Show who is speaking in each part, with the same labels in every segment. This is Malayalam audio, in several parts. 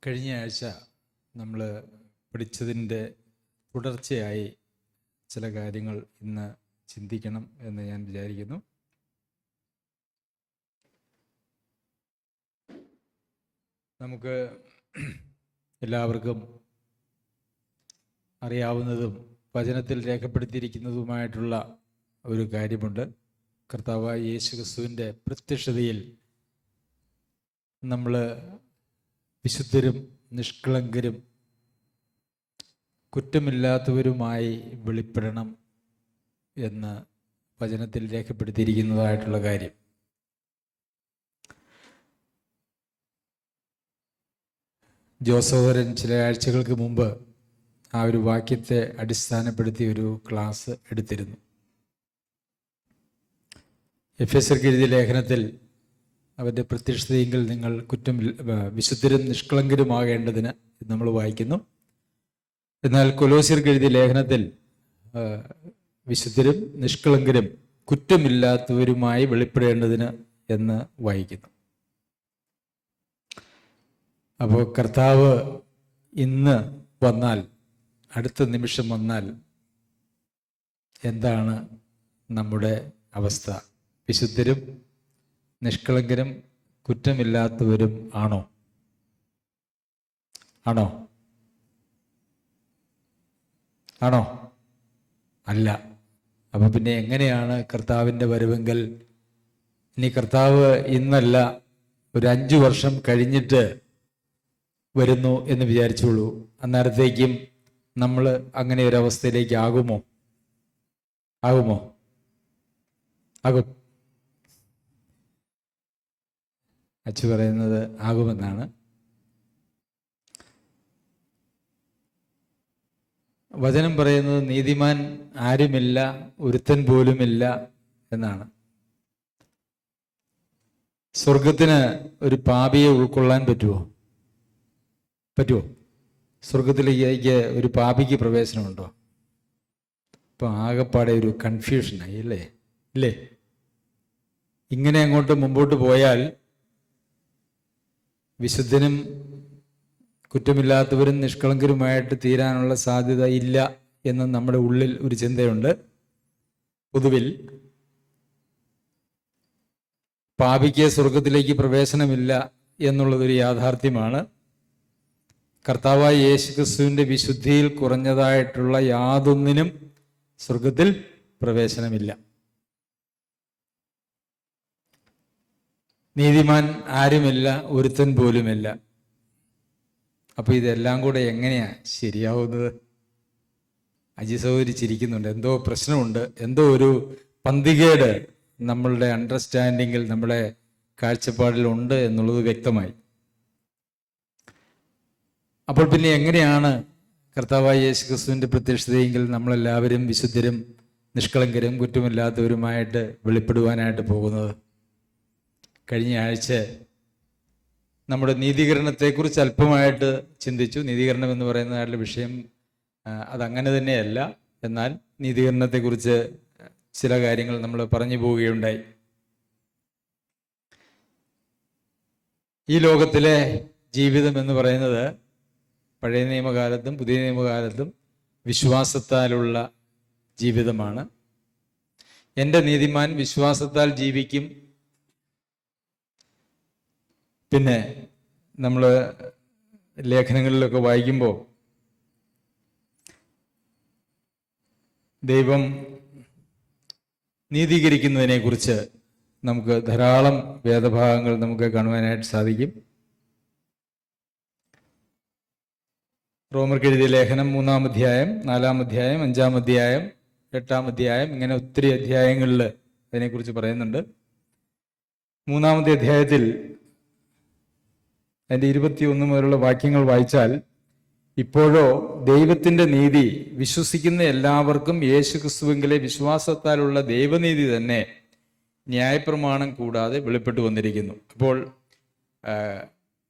Speaker 1: കഴിഞ്ഞ ആഴ്ച നമ്മൾ പഠിച്ചതിൻ്റെ തുടർച്ചയായി ചില കാര്യങ്ങൾ ഇന്ന് ചിന്തിക്കണം എന്ന് ഞാൻ വിചാരിക്കുന്നു. നമുക്ക് എല്ലാവർക്കും അറിയാവുന്നതും വചനത്തിൽ രേഖപ്പെടുത്തിയിരിക്കുന്നതുമായിട്ടുള്ള ഒരു കാര്യമുണ്ട്. കർത്താവായ യേശുക്രിസ്തുവിൻ്റെ പ്രത്യക്ഷതയിൽ നമ്മൾ വിശുദ്ധരും നിഷ്കളങ്കരും കുറ്റമില്ലാത്തവരുമായി വെളിപ്പെടണം എന്ന് വചനത്തിൽ രേഖപ്പെടുത്തിയിരിക്കുന്നതായിട്ടുള്ള കാര്യം. ജോസഫരൻ ചില ആഴ്ചകൾക്ക് മുമ്പ് ആ ഒരു വാക്യത്തെ അടിസ്ഥാനപ്പെടുത്തി ഒരു ക്ലാസ് എടുത്തിരുന്നു. എഫെസ്യർക്ക് എഴുതിയ ലേഖനത്തിൽ അവൻ്റെ പ്രത്യക്ഷതയെങ്കിൽ നിങ്ങൾ വിശുദ്ധരും നിഷ്കളങ്കരുമാകേണ്ടതിന് നമ്മൾ വായിക്കുന്നു. എന്നാൽ കൊലോസ്യർക്ക് എഴുതിയ ലേഖനത്തിൽ വിശുദ്ധരും നിഷ്കളങ്കരും കുറ്റമില്ലാത്തവരുമായി വെളിപ്പെടേണ്ടതിന് എന്ന് വായിക്കുന്നു. അപ്പോൾ കർത്താവ് ഇന്ന് വന്നാൽ, അടുത്ത നിമിഷം വന്നാൽ എന്താണ് നമ്മുടെ അവസ്ഥ? വിശുദ്ധരും നിഷ്കളങ്കരും കുറ്റമില്ലാത്തവരും ആണോ? ആണോ? ആണോ? അല്ല. അപ്പം പിന്നെ എങ്ങനെയാണ് കർത്താവിൻ്റെ വരവെങ്കിൽ? ഇനി കർത്താവ് ഇന്നല്ല, ഒരു 5 വർഷം കഴിഞ്ഞിട്ട് വരുന്നു എന്ന് വിചാരിച്ചോളൂ. അന്നേരത്തേക്കും നമ്മൾ അങ്ങനെ ഒരു അവസ്ഥയിലേക്ക് ആകുമോ? ആകുമോ? ആകും. അച്ചു പറയുന്നത് ആകുമെന്നാണ്. വചനം പറയുന്നത് നീതിമാൻ ആരുമില്ല, ഒരുത്തൻ പോലുമില്ല എന്നാണ്. സ്വർഗത്തിന് ഒരു പാപിയെ ഉൾക്കൊള്ളാൻ പറ്റുമോ? പറ്റുമോ? സ്വർഗത്തിലേക്ക് ഒരു പാപിക്ക് പ്രവേശനമുണ്ടോ? ഇപ്പം ആകെപ്പാടെ ഒരു കൺഫ്യൂഷനായി അല്ലേ? ഇല്ലേ? ഇങ്ങനെ അങ്ങോട്ട് മുമ്പോട്ട് പോയാൽ വിശുദ്ധനും കുറ്റമില്ലാത്തവരും നിഷ്കളങ്കരുമായിട്ട് തീരാനുള്ള സാധ്യത ഇല്ല എന്ന് നമ്മുടെ ഉള്ളിൽ ഒരു ചിന്തയുണ്ട്. പൊതുവിൽ പാപിക്ക് സ്വർഗത്തിലേക്ക് പ്രവേശനമില്ല എന്നുള്ളതൊരു യാഥാർത്ഥ്യമാണ്. കർത്താവായ യേശുക്രിസ്തുവിൻ്റെ വിശുദ്ധിയിൽ കുറഞ്ഞതായിട്ടുള്ള യാതൊന്നിനും സ്വർഗത്തിൽ പ്രവേശനമില്ല. നീതിമാൻ ആരുമില്ല, ഒരുത്തൻ പോലുമില്ല. അപ്പൊ ഇതെല്ലാം കൂടെ എങ്ങനെയാ ശരിയാവുന്നത്? അജി സഹോദരി ചിരിക്കുന്നുണ്ട്. എന്തോ പ്രശ്നമുണ്ട്, എന്തോ ഒരു പന്തികേട് നമ്മളുടെ അണ്ടർസ്റ്റാൻഡിങ്ങിൽ, നമ്മുടെ കാഴ്ചപ്പാടിൽ ഉണ്ട് എന്നുള്ളത് വ്യക്തമായി. അപ്പോൾ പിന്നെ എങ്ങനെയാണ് കർത്താവായ യേശുക്രിസ്തുവിൻ്റെ പ്രത്യക്ഷതയെങ്കിൽ നമ്മളെല്ലാവരും വിശുദ്ധരും നിഷ്കളങ്കരും കുറ്റമില്ലാത്തവരുമായിട്ട് വെളിപ്പെടുവാനായിട്ട് പോകുന്നത്? കഴിഞ്ഞ ആഴ്ച നമ്മുടെ നീതീകരണത്തെക്കുറിച്ച് അല്പമായിട്ട് ചിന്തിച്ചു. നീതീകരണം എന്ന് പറയുന്നതായിട്ടുള്ള വിഷയം അതങ്ങനെ തന്നെയല്ല. എന്നാൽ നീതീകരണത്തെക്കുറിച്ച് ചില കാര്യങ്ങൾ നമ്മൾ പറഞ്ഞു പോവുകയുണ്ടായി. ഈ ലോകത്തിലെ ജീവിതം എന്ന് പറയുന്നത് പഴയ നിയമകാലത്തും പുതിയ നിയമകാലത്തും വിശ്വാസത്താലുള്ള ജീവിതമാണ്. എൻ്റെ നീതിമാൻ വിശ്വാസത്താൽ ജീവിക്കും. പിന്നെ നമ്മൾ ലേഖനങ്ങളിലൊക്കെ വായിക്കുമ്പോൾ ദൈവം നീതീകരിക്കുന്നതിനെ കുറിച്ച് നമുക്ക് ധാരാളം വേദഭാഗങ്ങൾ നമുക്ക് കാണുവാനായിട്ട് സാധിക്കും. റോമർക്ക് എഴുതിയ ലേഖനം 3-ാം അധ്യായം, 4-ാം അധ്യായം, 5-ാം അധ്യായം, 8-ാം അധ്യായം, ഇങ്ങനെ ഒത്തിരി അധ്യായങ്ങളിൽ അതിനെക്കുറിച്ച് പറയുന്നുണ്ട്. 3-ാമത്തെ അധ്യായത്തിൽ അതിൻ്റെ 21 മുതലുള്ള വാക്യങ്ങൾ വായിച്ചാൽ, ഇപ്പോഴോ ദൈവത്തിൻ്റെ നീതി വിശ്വസിക്കുന്ന എല്ലാവർക്കും യേശുക്രിസ്തുവിലെ വിശ്വാസത്താലുള്ള ദൈവനീതി തന്നെ ന്യായപ്രമാണം കൂടാതെ വെളിപ്പെട്ടു വന്നിരിക്കുന്നു. അപ്പോൾ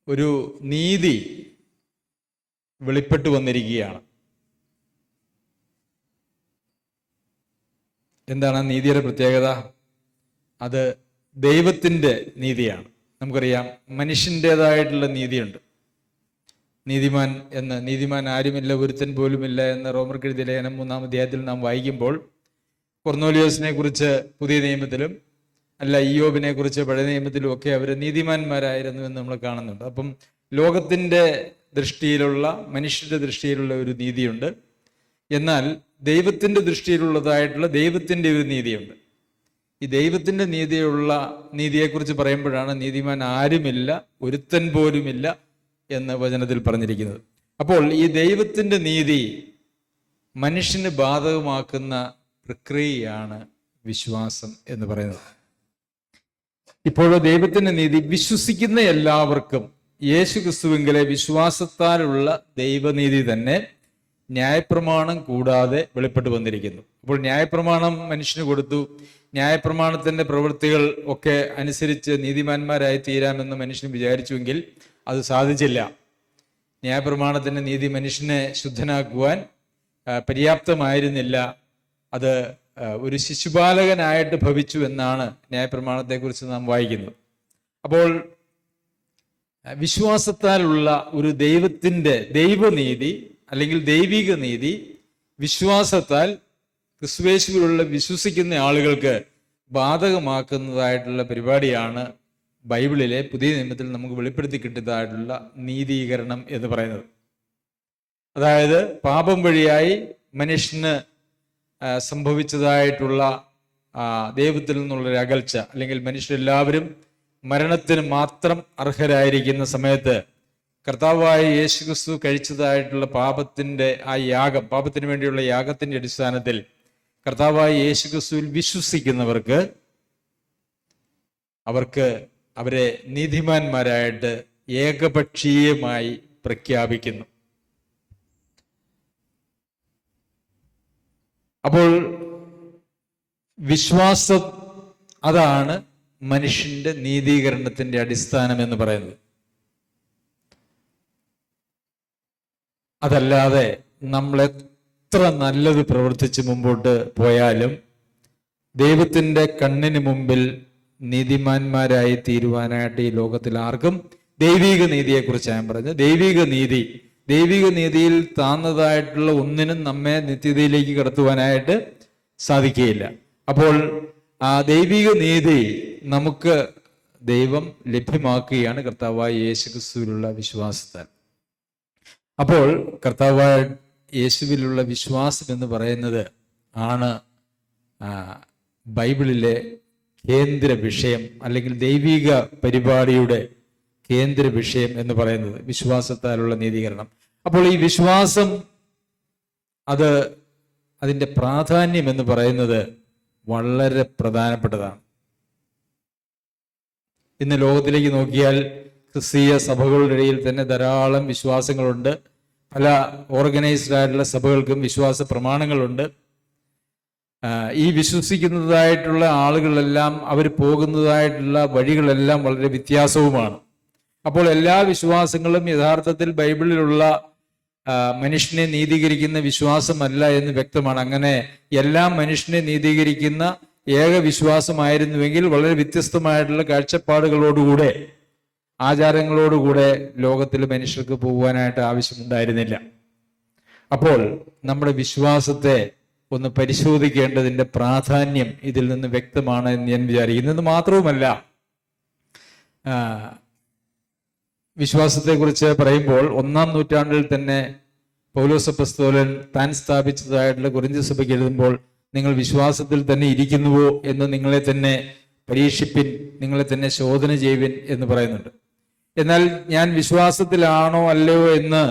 Speaker 1: ഒരു നീതി വെളിപ്പെട്ടു വന്നിരിക്കുകയാണ്. എന്താണ് നീതിയുടെ പ്രത്യേകത? അത് ദൈവത്തിൻ്റെ നീതിയാണ്. നമുക്കറിയാം മനുഷ്യൻ്റെതായിട്ടുള്ള നീതിയുണ്ട്. നീതിമാൻ ആരുമില്ല, ഒരുത്തൻ പോലുമില്ല എന്ന റോമർക്ക് എഴുതിയ ലേഖനം 3-ാം അധ്യായത്തിൽ നാം വായിക്കുമ്പോൾ കൊർന്നേലിയോസിനെ കുറിച്ച് പുതിയ നിയമത്തിലും ഇയ്യോബിനെ കുറിച്ച് പഴയ നിയമത്തിലും ഒക്കെ അവർ നീതിമാന്മാരായിരുന്നു എന്ന് നമ്മൾ കാണുന്നുണ്ട്. അപ്പം ലോകത്തിൻ്റെ ദൃഷ്ടിയിലുള്ള, മനുഷ്യരുടെ ദൃഷ്ടിയിലുള്ള ഒരു നീതിയുണ്ട്. എന്നാൽ ദൈവത്തിൻ്റെ ദൃഷ്ടിയിലുള്ളതായിട്ടുള്ള ദൈവത്തിൻ്റെ ഒരു നീതിയുണ്ട്. ഈ ദൈവത്തിൻ്റെ നീതിയെക്കുറിച്ച് പറയുമ്പോഴാണ് നീതിമാൻ ആരുമില്ല, ഒരുത്തൻ പോലുമില്ല എന്ന് വചനത്തിൽ പറഞ്ഞിരിക്കുന്നത്. അപ്പോൾ ഈ ദൈവത്തിൻ്റെ നീതി മനുഷ്യന് ബാധകമാക്കുന്ന പ്രക്രിയയാണ് വിശ്വാസം എന്ന് പറയുന്നത്. ഇപ്പോൾ ദൈവത്തിൻ്റെ നീതി വിശ്വസിക്കുന്ന എല്ലാവർക്കും യേശു ക്രിസ്തുവിങ്കലെ വിശ്വാസത്താലുള്ള ദൈവനീതി തന്നെ ന്യായപ്രമാണം കൂടാതെ വെളിപ്പെട്ടു വന്നിരിക്കുന്നു. അപ്പോൾ ന്യായപ്രമാണം മനുഷ്യന് കൊടുത്തു, ന്യായപ്രമാണത്തിൻ്റെ പ്രവൃത്തികൾ ഒക്കെ അനുസരിച്ച് നീതിമാന്മാരായി തീരാമെന്ന് മനുഷ്യന് വിചാരിച്ചുവെങ്കിൽ അത് സാധിച്ചില്ല. ന്യായപ്രമാണത്തിൻ്റെ നീതി മനുഷ്യനെ ശുദ്ധനാക്കുവാൻ പര്യാപ്തമായിരുന്നില്ല. അത് ഒരു ശിശുപാലകനായിട്ട് ഭവിച്ചു എന്നാണ് ന്യായപ്രമാണത്തെക്കുറിച്ച് നാം വായിക്കുന്നത്. അപ്പോൾ വിശ്വാസത്താലുള്ള ഒരു ദൈവത്തിൻ്റെ ദൈവനീതി അല്ലെങ്കിൽ ദൈവിക നീതി വിശ്വാസത്താൽ ക്രിസ്തുയേശുവിലുള്ള വിശ്വസിക്കുന്ന ആളുകൾക്ക് ബാധകമാക്കുന്നതായിട്ടുള്ള പരിപാടിയാണ് ബൈബിളിലെ പുതിയ നിയമത്തിൽ നമുക്ക് വെളിപ്പെടുത്തി കിട്ടിയതായിട്ടുള്ള നീതീകരണം എന്ന് പറയുന്നത്. അതായത് പാപം വഴിയായി മനുഷ്യന് സംഭവിച്ചതായിട്ടുള്ള ദൈവത്തിൽ നിന്നുള്ളൊരു അകൽച്ച, അല്ലെങ്കിൽ മനുഷ്യരെല്ലാവരും മരണത്തിന് മാത്രം അർഹരായിരിക്കുന്ന സമയത്ത് കർത്താവായ യേശുക്രിസ്തു കഴിച്ചതായിട്ടുള്ള പാപത്തിൻ്റെ പാപത്തിന് വേണ്ടിയുള്ള യാഗത്തിൻ്റെ അടിസ്ഥാനത്തിൽ കർത്താവായ യേശുക്രിസ്തുവിൽ വിശ്വസിക്കുന്നവർക്ക് അവരെ നീതിമാന്മാരായിട്ട് ഏകപക്ഷീയമായി പ്രഖ്യാപിക്കുന്നു. അപ്പോൾ വിശ്വാസം അതാണ് മനുഷ്യന്റെ നീതീകരണത്തിന്റെ അടിസ്ഥാനം എന്ന് പറയുന്നത്. അതല്ലാതെ നമ്മൾ എത്ര നല്ലത് പ്രവർത്തിച്ച് മുമ്പോട്ട് പോയാലും ദൈവത്തിൻ്റെ കണ്ണിന് മുമ്പിൽ നീതിമാന്മാരായി തീരുവാനായിട്ട് ഈ ലോകത്തിൽ ആർക്കും ദൈവിക നീതിയെക്കുറിച്ച് ഞാൻ പറഞ്ഞത്, ദൈവിക നീതിയിൽ താന്നതായിട്ടുള്ള ഒന്നിനും നമ്മെ നിത്യതയിലേക്ക് കടത്തുവാനായിട്ട് സാധിക്കുകയില്ല. അപ്പോൾ ആ ദൈവിക നീതി നമുക്ക് ദൈവം ലഭ്യമാക്കുകയാണ് കർത്താവായ യേശുക്രിസ്തുവിലുള്ള വിശ്വാസത്താൽ. അപ്പോൾ കർത്താവായ യേശുവിലുള്ള വിശ്വാസം എന്ന് പറയുന്നത് ആണ് ബൈബിളിലെ കേന്ദ്ര വിഷയം, അല്ലെങ്കിൽ ദൈവിക പരിപാടിയുടെ കേന്ദ്ര വിഷയം എന്ന് പറയുന്നത് വിശ്വാസത്താലുള്ള നീതീകരണം. അപ്പോൾ ഈ വിശ്വാസം അതിൻ്റെ പ്രാധാന്യം എന്ന് പറയുന്നത് വളരെ പ്രധാനപ്പെട്ടതാണ്. ഇന്ന് ലോകത്തിലേക്ക് നോക്കിയാൽ ക്രിസ്തീയ സഭകളുടെ ഇടയിൽ തന്നെ ധാരാളം വിശ്വാസങ്ങളുണ്ട്. പല ഓർഗനൈസ്ഡ് ആയിട്ടുള്ള സഭകൾക്കും വിശ്വാസ പ്രമാണങ്ങളുണ്ട്. ഈ വിശ്വസിക്കുന്നതായിട്ടുള്ള ആളുകളെല്ലാം അവർ പോകുന്നതായിട്ടുള്ള വഴികളെല്ലാം വളരെ വ്യത്യാസവുമാണ്. അപ്പോൾ എല്ലാ വിശ്വാസങ്ങളും യഥാർത്ഥത്തിൽ ബൈബിളിലുള്ള മനുഷ്യനെ നീതീകരിക്കുന്ന വിശ്വാസമല്ല എന്ന് വ്യക്തമാണ്. അങ്ങനെ എല്ലാം മനുഷ്യനെ നീതീകരിക്കുന്ന ഏക വിശ്വാസമായിരുന്നുവെങ്കിൽ വളരെ വ്യത്യസ്തമായിട്ടുള്ള കാഴ്ചപ്പാടുകളോടുകൂടെ, ആചാരങ്ങളോടുകൂടെ ലോകത്തിൽ മനുഷ്യർക്ക് പോകുവാനായിട്ട് ആവശ്യമുണ്ടായിരുന്നില്ല. അപ്പോൾ നമ്മുടെ വിശ്വാസത്തെ ഒന്ന് പരിശോധിക്കേണ്ടതിൻ്റെ പ്രാധാന്യം ഇതിൽ നിന്ന് വ്യക്തമാണ് എന്ന് ഞാൻ വിചാരിക്കുന്നത്. മാത്രവുമല്ല, വിശ്വാസത്തെക്കുറിച്ച് പറയുമ്പോൾ 1-ാം നൂറ്റാണ്ടിൽ തന്നെ പൗലോസ് അപ്പോസ്തലൻ താൻ സ്ഥാപിച്ചതായിട്ടുള്ള കൊരിന്ത്യ സഭയ്ക്ക് എഴുതുമ്പോൾ, നിങ്ങൾ വിശ്വാസത്തിൽ തന്നെ ഇരിക്കുന്നുവോ എന്ന് നിങ്ങളെ തന്നെ പരീക്ഷിപ്പിൻ, നിങ്ങളെ തന്നെ ശോധന ചെയ്യുവിൻ എന്ന് പറയുന്നുണ്ട്. എന്നാൽ ഞാൻ വിശ്വാസത്തിലാണോ അല്ലയോ എന്ന്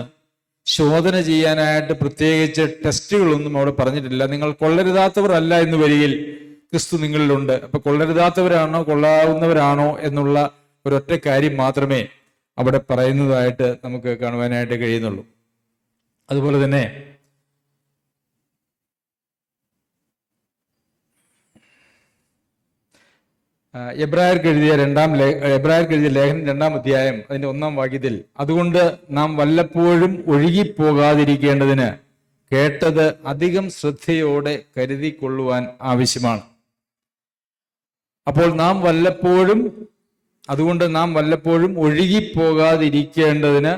Speaker 1: ശോധന ചെയ്യാനായിട്ട് പ്രത്യേകിച്ച് ടെസ്റ്റുകളൊന്നും അവിടെ പറഞ്ഞിട്ടില്ല. നിങ്ങൾ കൊള്ളരുതാത്തവർ അല്ല എന്ന് വരികിൽ ക്രിസ്തു നിങ്ങളിലുണ്ട്. അപ്പൊ കൊള്ളരുതാത്തവരാണോ കൊള്ളാവുന്നവരാണോ എന്നുള്ള ഒരൊറ്റ കാര്യം മാത്രമേ അവിടെ പറയുന്നതായിട്ട് നമുക്ക് കാണുവാനായിട്ട് കഴിയുന്നുള്ളൂ. അതുപോലെ തന്നെ എബ്രായർക്ക് എഴുതിയ ലേഖനം 2-ാം അധ്യായം അതിന്റെ 1-ാം വാക്യത്തിൽ, അതുകൊണ്ട് നാം വല്ലപ്പോഴും ഒഴുകിപ്പോകാതിരിക്കേണ്ടതിന് കേട്ടത് അധികം ശ്രദ്ധയോടെ കരുതിക്കൊള്ളുവാൻ ആവശ്യമാണ്. അപ്പോൾ അതുകൊണ്ട് നാം വല്ലപ്പോഴും ഒഴുകിപ്പോകാതിരിക്കേണ്ടതിന്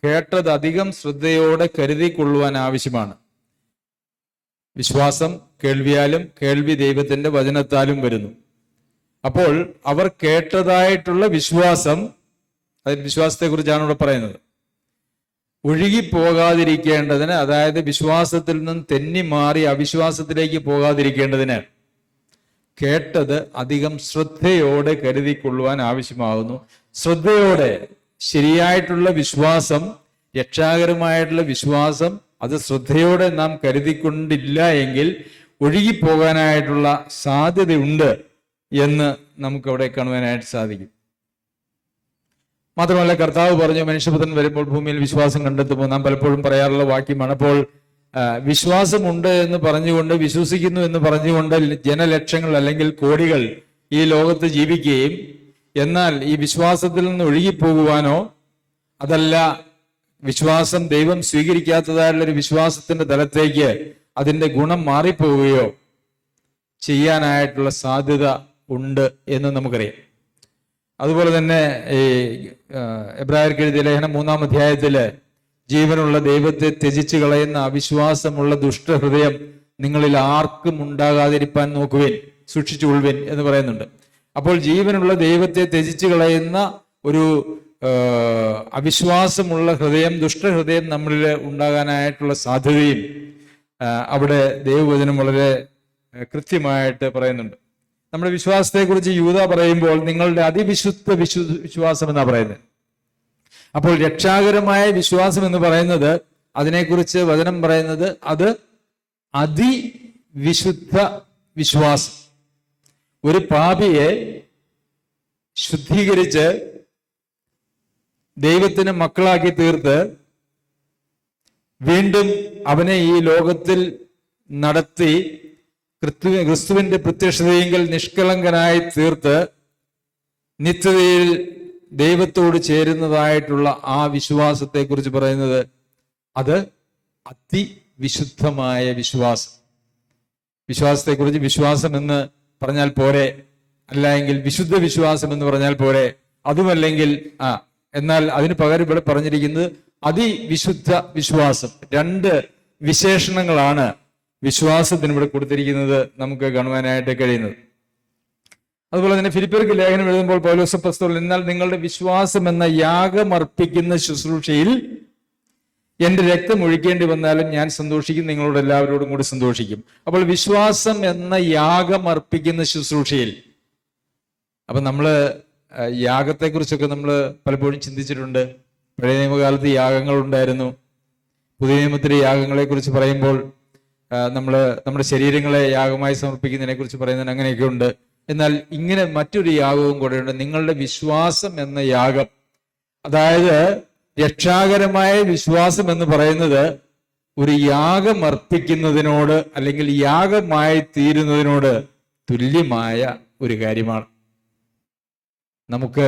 Speaker 1: കേട്ടത് അധികം ശ്രദ്ധയോടെ കരുതിക്കൊള്ളുവാൻ ആവശ്യമാണ്. വിശ്വാസം കേൾവിയാലും, കേൾവി ദൈവത്തിന്റെ വചനത്താലും വരുന്നു. അപ്പോൾ അവർ കേട്ടതായിട്ടുള്ള വിശ്വാസം, അതിൽ വിശ്വാസത്തെക്കുറിച്ചാണ് ഇവിടെ പറയുന്നത്, ഒഴുകിപ്പോകാതിരിക്കേണ്ടതിന്, അതായത് വിശ്വാസത്തിൽ നിന്നും തെന്നി മാറി അവിശ്വാസത്തിലേക്ക് പോകാതിരിക്കേണ്ടതിന് കേട്ടത് അധികം ശ്രദ്ധയോടെ കരുതിക്കൊള്ളുവാൻ ആവശ്യമാകുന്നു. ശ്രദ്ധയോടെ ശരിയായിട്ടുള്ള വിശ്വാസം, രക്ഷാകരമായിട്ടുള്ള വിശ്വാസം, അത് ശ്രദ്ധയോടെ നാം കരുതിക്കൊണ്ടില്ല എങ്കിൽ ഒഴുകിപ്പോകാനായിട്ടുള്ള സാധ്യതയുണ്ട് എന്ന് നമുക്കവിടെ കാണുവാനായിട്ട് സാധിക്കും. മാത്രമല്ല കർത്താവ് പറഞ്ഞു, മനുഷ്യപുത്രൻ വരുമ്പോൾ ഭൂമിയിൽ വിശ്വാസം കണ്ടെത്തുമ്പോൾ, നാം പലപ്പോഴും പറയാറുള്ള വാക്യമാണ്. അപ്പോൾ വിശ്വാസമുണ്ട് എന്ന് പറഞ്ഞുകൊണ്ട്, വിശ്വസിക്കുന്നു എന്ന് പറഞ്ഞുകൊണ്ട് ജനലക്ഷങ്ങൾ അല്ലെങ്കിൽ കോടികൾ ഈ ലോകത്ത് ജീവിക്കുകയും, എന്നാൽ ഈ വിശ്വാസത്തിൽ നിന്ന് ഒഴുകിപ്പോകുവാനോ, അതല്ല വിശ്വാസം ദൈവം സ്വീകരിക്കാത്തതായുള്ളൊരു വിശ്വാസത്തിന്റെ തലത്തേക്ക് അതിന്റെ ഗുണം മാറിപ്പോവുകയോ ചെയ്യാനായിട്ടുള്ള സാധ്യത ഉണ്ട് എന്ന് നമുക്കറിയാം. അതുപോലെ തന്നെ ഈ എബ്രായർക്ക് എഴുതിയ ലേഖനം 3-ാം അധ്യായത്തില് ജീവനുള്ള ദൈവത്തെ ത്യജിച്ചു കളയുന്ന അവിശ്വാസമുള്ള ദുഷ്ടഹൃദയം നിങ്ങളിൽ ആർക്കും ഉണ്ടാകാതിരിപ്പാൻ നോക്കുവിൻ, സൂക്ഷിച്ചുകൊള്ളുവിൻ എന്ന് പറയുന്നുണ്ട്. അപ്പോൾ ജീവനുള്ള ദൈവത്തെ ത്യജിച്ചു കളയുന്ന ഒരു അവിശ്വാസമുള്ള ഹൃദയം, ദുഷ്ടഹൃദയം നമ്മളിൽ ഉണ്ടാകാനായിട്ടുള്ള സാധ്യതയും അവിടെ ദൈവവചനം വളരെ കൃത്യമായിട്ട് പറയുന്നുണ്ട്. നമ്മുടെ വിശ്വാസത്തെക്കുറിച്ച് യൂദാ പറയുമ്പോൾ നിങ്ങളുടെ അതിവിശുദ്ധ വിശ്വാസം എന്നാണ് പറയുന്നത്. അപ്പോൾ രക്ഷാകരമായ വിശ്വാസം എന്ന് പറയുന്നത്, അതിനെക്കുറിച്ച് വചനം പറയുന്നത്, അത് അതിവിശുദ്ധ വിശ്വാസം. ഒരു പാപിയെ ശുദ്ധീകരിച്ച് ദൈവത്തിന് മക്കളാക്കി തീർത്ത് വീണ്ടും അവനെ ഈ ലോകത്തിൽ നടത്തി ക്രിസ്തുവിന്റെ പ്രത്യക്ഷതയെങ്കിൽ നിഷ്കളങ്കനായി തീർത്ത് നിത്യതയിൽ ദൈവത്തോട് ചേരുന്നതായിട്ടുള്ള ആ വിശ്വാസത്തെ കുറിച്ച് പറയുന്നത്, അത് അതിവിശുദ്ധമായ വിശ്വാസം. വിശ്വാസത്തെക്കുറിച്ച് വിശ്വാസം എന്ന് പറഞ്ഞാൽ പോരെ, അല്ല എങ്കിൽ വിശുദ്ധ വിശ്വാസം എന്ന് പറഞ്ഞാൽ പോരെ, അതുമല്ലെങ്കിൽ എന്നാൽ അതിന് പകരം ഇവിടെ പറഞ്ഞിരിക്കുന്നത് അതിവിശുദ്ധ വിശ്വാസം. രണ്ട് വിശേഷണങ്ങളാണ് വിശ്വാസത്തിന് ഇവിടെ കൊടുത്തിരിക്കുന്നത്, നമുക്ക് കാണുവാനായിട്ട് കഴിയുന്നത്. അതുപോലെ തന്നെ ഫിലിപ്പിയർക്ക് ലേഖനം എഴുതുമ്പോൾ പൗലോസ് അപ്പോസ്തലൻ, എന്നാൽ നിങ്ങളുടെ വിശ്വാസം എന്ന യാഗമർപ്പിക്കുന്ന ശുശ്രൂഷയിൽ എന്റെ രക്തം ഒഴിക്കേണ്ടി വന്നാലും ഞാൻ സന്തോഷിക്കും, നിങ്ങളോട് എല്ലാവരോടും കൂടി സന്തോഷിക്കും. അപ്പോൾ വിശ്വാസം എന്ന യാഗമർപ്പിക്കുന്ന ശുശ്രൂഷയിൽ, അപ്പൊ നമ്മള് യാഗത്തെക്കുറിച്ചൊക്കെ നമ്മൾ പലപ്പോഴും ചിന്തിച്ചിട്ടുണ്ട്. പഴയ നിയമകാലത്ത് യാഗങ്ങൾ ഉണ്ടായിരുന്നു. പുതിയ നിയമത്തിലെ യാഗങ്ങളെ കുറിച്ച് പറയുമ്പോൾ നമ്മുടെ ശരീരങ്ങളെ യാഗമായി സമർപ്പിക്കുന്നതിനെ കുറിച്ച് പറയുന്നതിന് അങ്ങനെയൊക്കെ ഉണ്ട്. എന്നാൽ ഇങ്ങനെ മറ്റൊരു യാഗവും കൂടെയുണ്ട്, നിങ്ങളുടെ വിശ്വാസം എന്ന യാഗം. അതായത് രക്ഷാകരമായ വിശ്വാസം എന്ന് പറയുന്നത് ഒരു യാഗം അർപ്പിക്കുന്നതിനോട് അല്ലെങ്കിൽ യാഗമായി തീരുന്നതിനോട് തുല്യമായ ഒരു കാര്യമാണ്. നമുക്ക്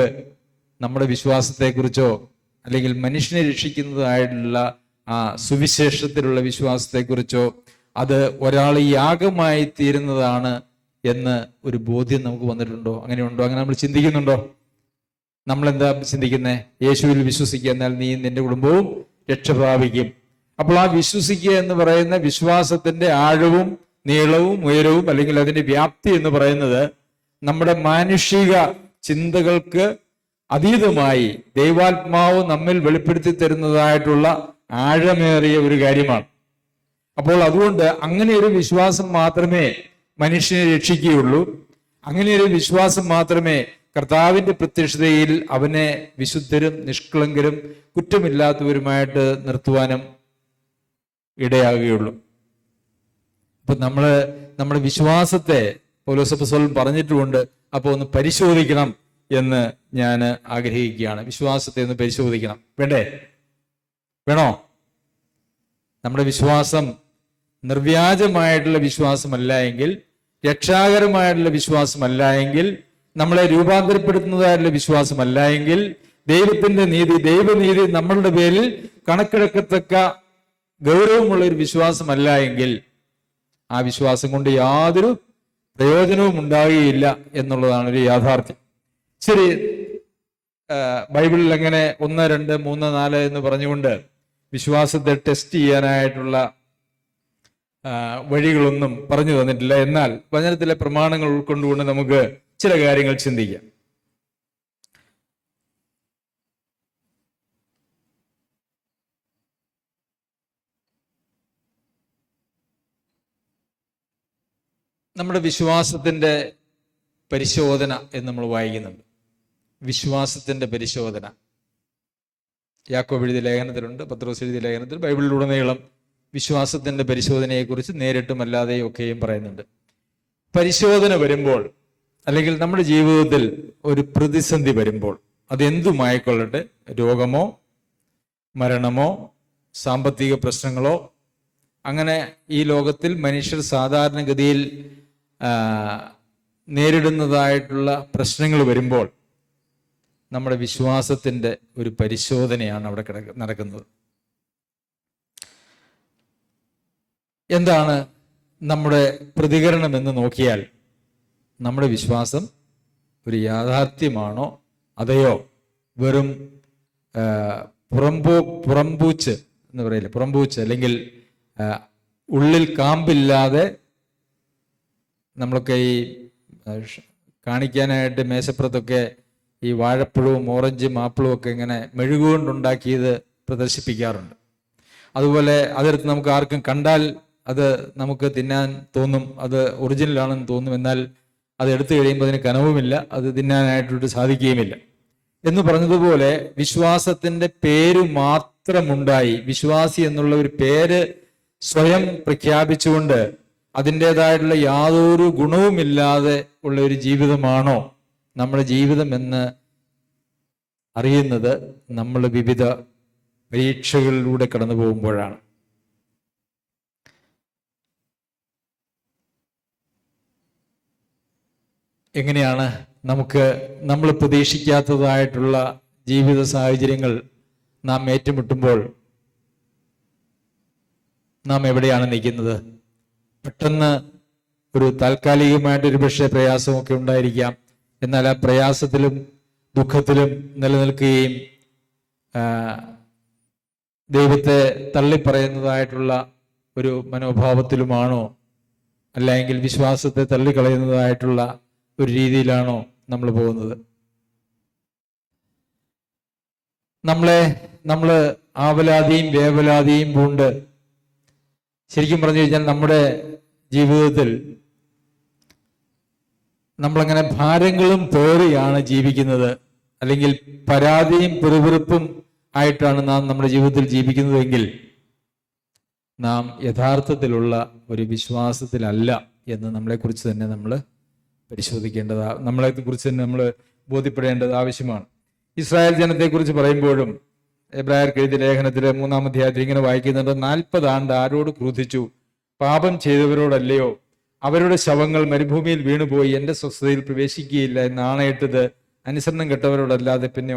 Speaker 1: നമ്മുടെ വിശ്വാസത്തെക്കുറിച്ചോ അല്ലെങ്കിൽ മനുഷ്യനെ രക്ഷിക്കുന്നതായിട്ടുള്ള ആ സുവിശേഷത്തിലുള്ള വിശ്വാസത്തെക്കുറിച്ചോ അത് ഒരാൾ യാഗമായി തീരുന്നതാണ് എന്ന് ഒരു ബോധ്യം നമുക്ക് വന്നിട്ടുണ്ടോ? അങ്ങനെയുണ്ടോ? അങ്ങനെ നമ്മൾ ചിന്തിക്കുന്നുണ്ടോ? നമ്മളെന്താ ചിന്തിക്കുന്നത്? യേശുവിൽ വിശ്വസിക്കുക, എന്നാൽ നീ നിന്റെ കുടുംബവും രക്ഷ പ്രാപിക്കും. അപ്പോൾ ആ വിശ്വസിക്കുക എന്ന് പറയുന്ന വിശ്വാസത്തിന്റെ ആഴവും നീളവും ഉയരവും അല്ലെങ്കിൽ അതിന്റെ വ്യാപ്തി എന്ന് പറയുന്നത് നമ്മുടെ മാനുഷിക ചിന്തകൾക്ക് അതീതമായി ദൈവാത്മാവ് നമ്മിൽ വെളിപ്പെടുത്തി തരുന്നതായിട്ടുള്ള ആഴമേറിയ ഒരു കാര്യമാണ്. അപ്പോൾ അതുകൊണ്ട് അങ്ങനെ ഒരു വിശ്വാസം മാത്രമേ മനുഷ്യനെ രക്ഷിക്കുകയുള്ളൂ. അങ്ങനെ ഒരു വിശ്വാസം മാത്രമേ കർത്താവിന്റെ പ്രത്യക്ഷതയിൽ അവനെ വിശുദ്ധരും നിഷ്കളങ്കരും കുറ്റമില്ലാത്തവരുമായിട്ട് നിർത്തുവാനും ഇടയാകുകയുള്ളൂ. അപ്പൊ നമ്മുടെ വിശ്വാസത്തെ പൗലോസ് അപ്പോസ്തലൻ പറഞ്ഞിട്ടുമുണ്ട്. അപ്പോൾ ഒന്ന് പരിശോധിക്കണം എന്ന് ഞാൻ ആഗ്രഹിക്കുകയാണ്. വിശ്വാസത്തെ ഒന്ന് പരിശോധിക്കണം. വേണോ? നമ്മുടെ വിശ്വാസം നിർവ്യാജമായിട്ടുള്ള വിശ്വാസമല്ല എങ്കിൽ, രക്ഷാകരമായിട്ടുള്ള വിശ്വാസമല്ല എങ്കിൽ, നമ്മളെ രൂപാന്തരപ്പെടുത്തുന്നതായിട്ടുള്ള വിശ്വാസമല്ല എങ്കിൽ, ദൈവത്തിന്റെ നീതി, ദൈവനീതി നമ്മളുടെ പേരിൽ കണക്കെടുക്കത്തക്ക ഗൗരവമുള്ള ഒരു വിശ്വാസമല്ല എങ്കിൽ ആ വിശ്വാസം കൊണ്ട് യാതൊരു പ്രയോജനവും ഉണ്ടാകുകയില്ല എന്നുള്ളതാണ് ഒരു യാഥാർത്ഥ്യം. ശരി, ബൈബിളിൽ എങ്ങനെ 1, 2, 3, 4 എന്ന് പറഞ്ഞുകൊണ്ട് വിശ്വാസത്തെ ടെസ്റ്റ് ചെയ്യാനായിട്ടുള്ള വഴികളൊന്നും പറഞ്ഞു തന്നിട്ടില്ല. എന്നാൽ വചനത്തിലെ പ്രമാണങ്ങൾ ഉൾക്കൊണ്ടുകൊണ്ട് നമുക്ക് ചില കാര്യങ്ങൾ ചിന്തിക്കാം. നമ്മുടെ വിശ്വാസത്തിൻ്റെ പരിശോധന എന്ന് നമ്മൾ വായിക്കുന്നുണ്ട്. വിശ്വാസത്തിൻ്റെ പരിശോധന യാക്കോബ് എഴുതിയ ലേഖനത്തിലുണ്ട്, പത്രോസ് എഴുതിയ ലേഖനത്തിൽ, ബൈബിളിലുടനീളം വിശ്വാസത്തിൻ്റെ പരിശോധനയെക്കുറിച്ച് നേരിട്ടും അല്ലാതെയും ഒക്കെയും പറയുന്നുണ്ട്. പരിശോധന വരുമ്പോൾ, അല്ലെങ്കിൽ നമ്മുടെ ജീവിതത്തിൽ ഒരു പ്രതിസന്ധി വരുമ്പോൾ, അതെന്തുമായിക്കൊള്ളട്ടെ, രോഗമോ മരണമോ സാമ്പത്തിക പ്രശ്നങ്ങളോ, അങ്ങനെ ഈ ലോകത്തിൽ മനുഷ്യർ സാധാരണഗതിയിൽ നേരിടുന്നതായിട്ടുള്ള പ്രശ്നങ്ങൾ വരുമ്പോൾ നമ്മുടെ വിശ്വാസത്തിൻ്റെ ഒരു പരിശോധനയാണ് അവിടെ നടക്കുന്നത്. എന്താണ് നമ്മുടെ പ്രതികരണം എന്ന് നോക്കിയാൽ, നമ്മുടെ വിശ്വാസം ഒരു യാഥാർത്ഥ്യമാണോ അതെയോ വെറും പുറംപൂച്ച് എന്ന് പറയില്ലേ, പുറംപൂച്ച്, അല്ലെങ്കിൽ ഉള്ളിൽ കാമ്പില്ലാതെ നമ്മളൊക്കെ ഈ കാണിക്കാനായിട്ട് മേശപ്പുറത്തൊക്കെ ഈ വാഴപ്പഴവും ഓറഞ്ചും ആപ്പിളും ഒക്കെ ഇങ്ങനെ മെഴുകുകൊണ്ടുണ്ടാക്കിയത് പ്രദർശിപ്പിക്കാറുണ്ട്. അതുപോലെ അതെടുത്ത് നമുക്ക് ആർക്കും കണ്ടാൽ അത് നമുക്ക് തിന്നാൻ തോന്നും, അത് ഒറിജിനലാണെന്ന് തോന്നും. എന്നാൽ അത് എടുത്തു കഴിയുമ്പോൾ അതിന് കനവുമില്ല, അത് തിന്നാനായിട്ട് സാധിക്കുകയുമില്ല എന്ന് പറഞ്ഞതുപോലെ വിശ്വാസത്തിൻ്റെ പേര് മാത്രമുണ്ടായി, വിശ്വാസി എന്നുള്ള ഒരു പേര് സ്വയം പ്രഖ്യാപിച്ചുകൊണ്ട് അതിൻ്റെതായിട്ടുള്ള യാതൊരു ഗുണവുമില്ലാതെ ഉള്ള ഒരു ജീവിതമാണോ നമ്മുടെ ജീവിതം എന്ന് അറിയുന്നത് നമ്മൾ വിവിധ പരീക്ഷകളിലൂടെ കടന്നു പോകുമ്പോഴാണ്. എങ്ങനെയാണ് നമ്മൾ പ്രതീക്ഷിക്കാത്തതായിട്ടുള്ള ജീവിത സാഹചര്യങ്ങൾ നാം ഏറ്റുമുട്ടുമ്പോൾ നാം എവിടെയാണ് നിൽക്കുന്നത്? പെട്ടെന്ന് ഒരു താൽക്കാലികമായിട്ടൊരു പക്ഷേ പ്രയാസമൊക്കെ ഉണ്ടായിരിക്കാം. എന്നാൽ ആ പ്രയാസത്തിലും ദുഃഖത്തിലും നിലനിൽക്കുകയും ദൈവത്തെ തള്ളിപ്പറയുന്നതായിട്ടുള്ള ഒരു മനോഭാവത്തിലുമാണോ, അല്ലെങ്കിൽ വിശ്വാസത്തെ തള്ളിക്കളയുന്നതായിട്ടുള്ള ഒരു രീതിയിലാണോ നമ്മൾ പോകുന്നത്? നമ്മൾ ആവലാതിയും വേവലാതിയും പൂണ്ട് ശരിക്കും പറഞ്ഞു കഴിഞ്ഞാൽ നമ്മുടെ ജീവിതത്തിൽ നമ്മളങ്ങനെ ഭാരങ്ങളും പേറിയാണ് ജീവിക്കുന്നത്, അല്ലെങ്കിൽ പരാതിയും പിറുപിറുപ്പും ആയിട്ടാണ് നാം നമ്മുടെ ജീവിതത്തിൽ ജീവിക്കുന്നതെങ്കിൽ നാം യഥാർത്ഥത്തിലുള്ള ഒരു വിശ്വാസത്തിലല്ല എന്ന് നമ്മളെക്കുറിച്ച് തന്നെ നമ്മൾ നമ്മളെക്കുറിച്ച് തന്നെ നമ്മൾ ബോധ്യപ്പെടേണ്ടത് ആവശ്യമാണ്. ഇസ്രായേൽ ജനത്തെക്കുറിച്ച് പറയുമ്പോഴും എബ്രായർക്ക് എഴുതിയ ലേഖനത്തിലെ 3-ാം അധ്യായത്തിൽ ഇങ്ങനെ വായിക്കുന്നുണ്ട്: 40 ആണ്ട് ആരോട് ക്രോധിച്ചു? പാപം ചെയ്തവരോടല്ലയോ? അവരുടെ ശവങ്ങൾ മരുഭൂമിയിൽ വീണുപോയി എൻ്റെ സ്വസ്ഥതയിൽ പ്രവേശിക്കുകയില്ല എന്ന് ആണയിട്ടത് അനുസരണം കെട്ടവരോടല്ലാതെ പിന്നെ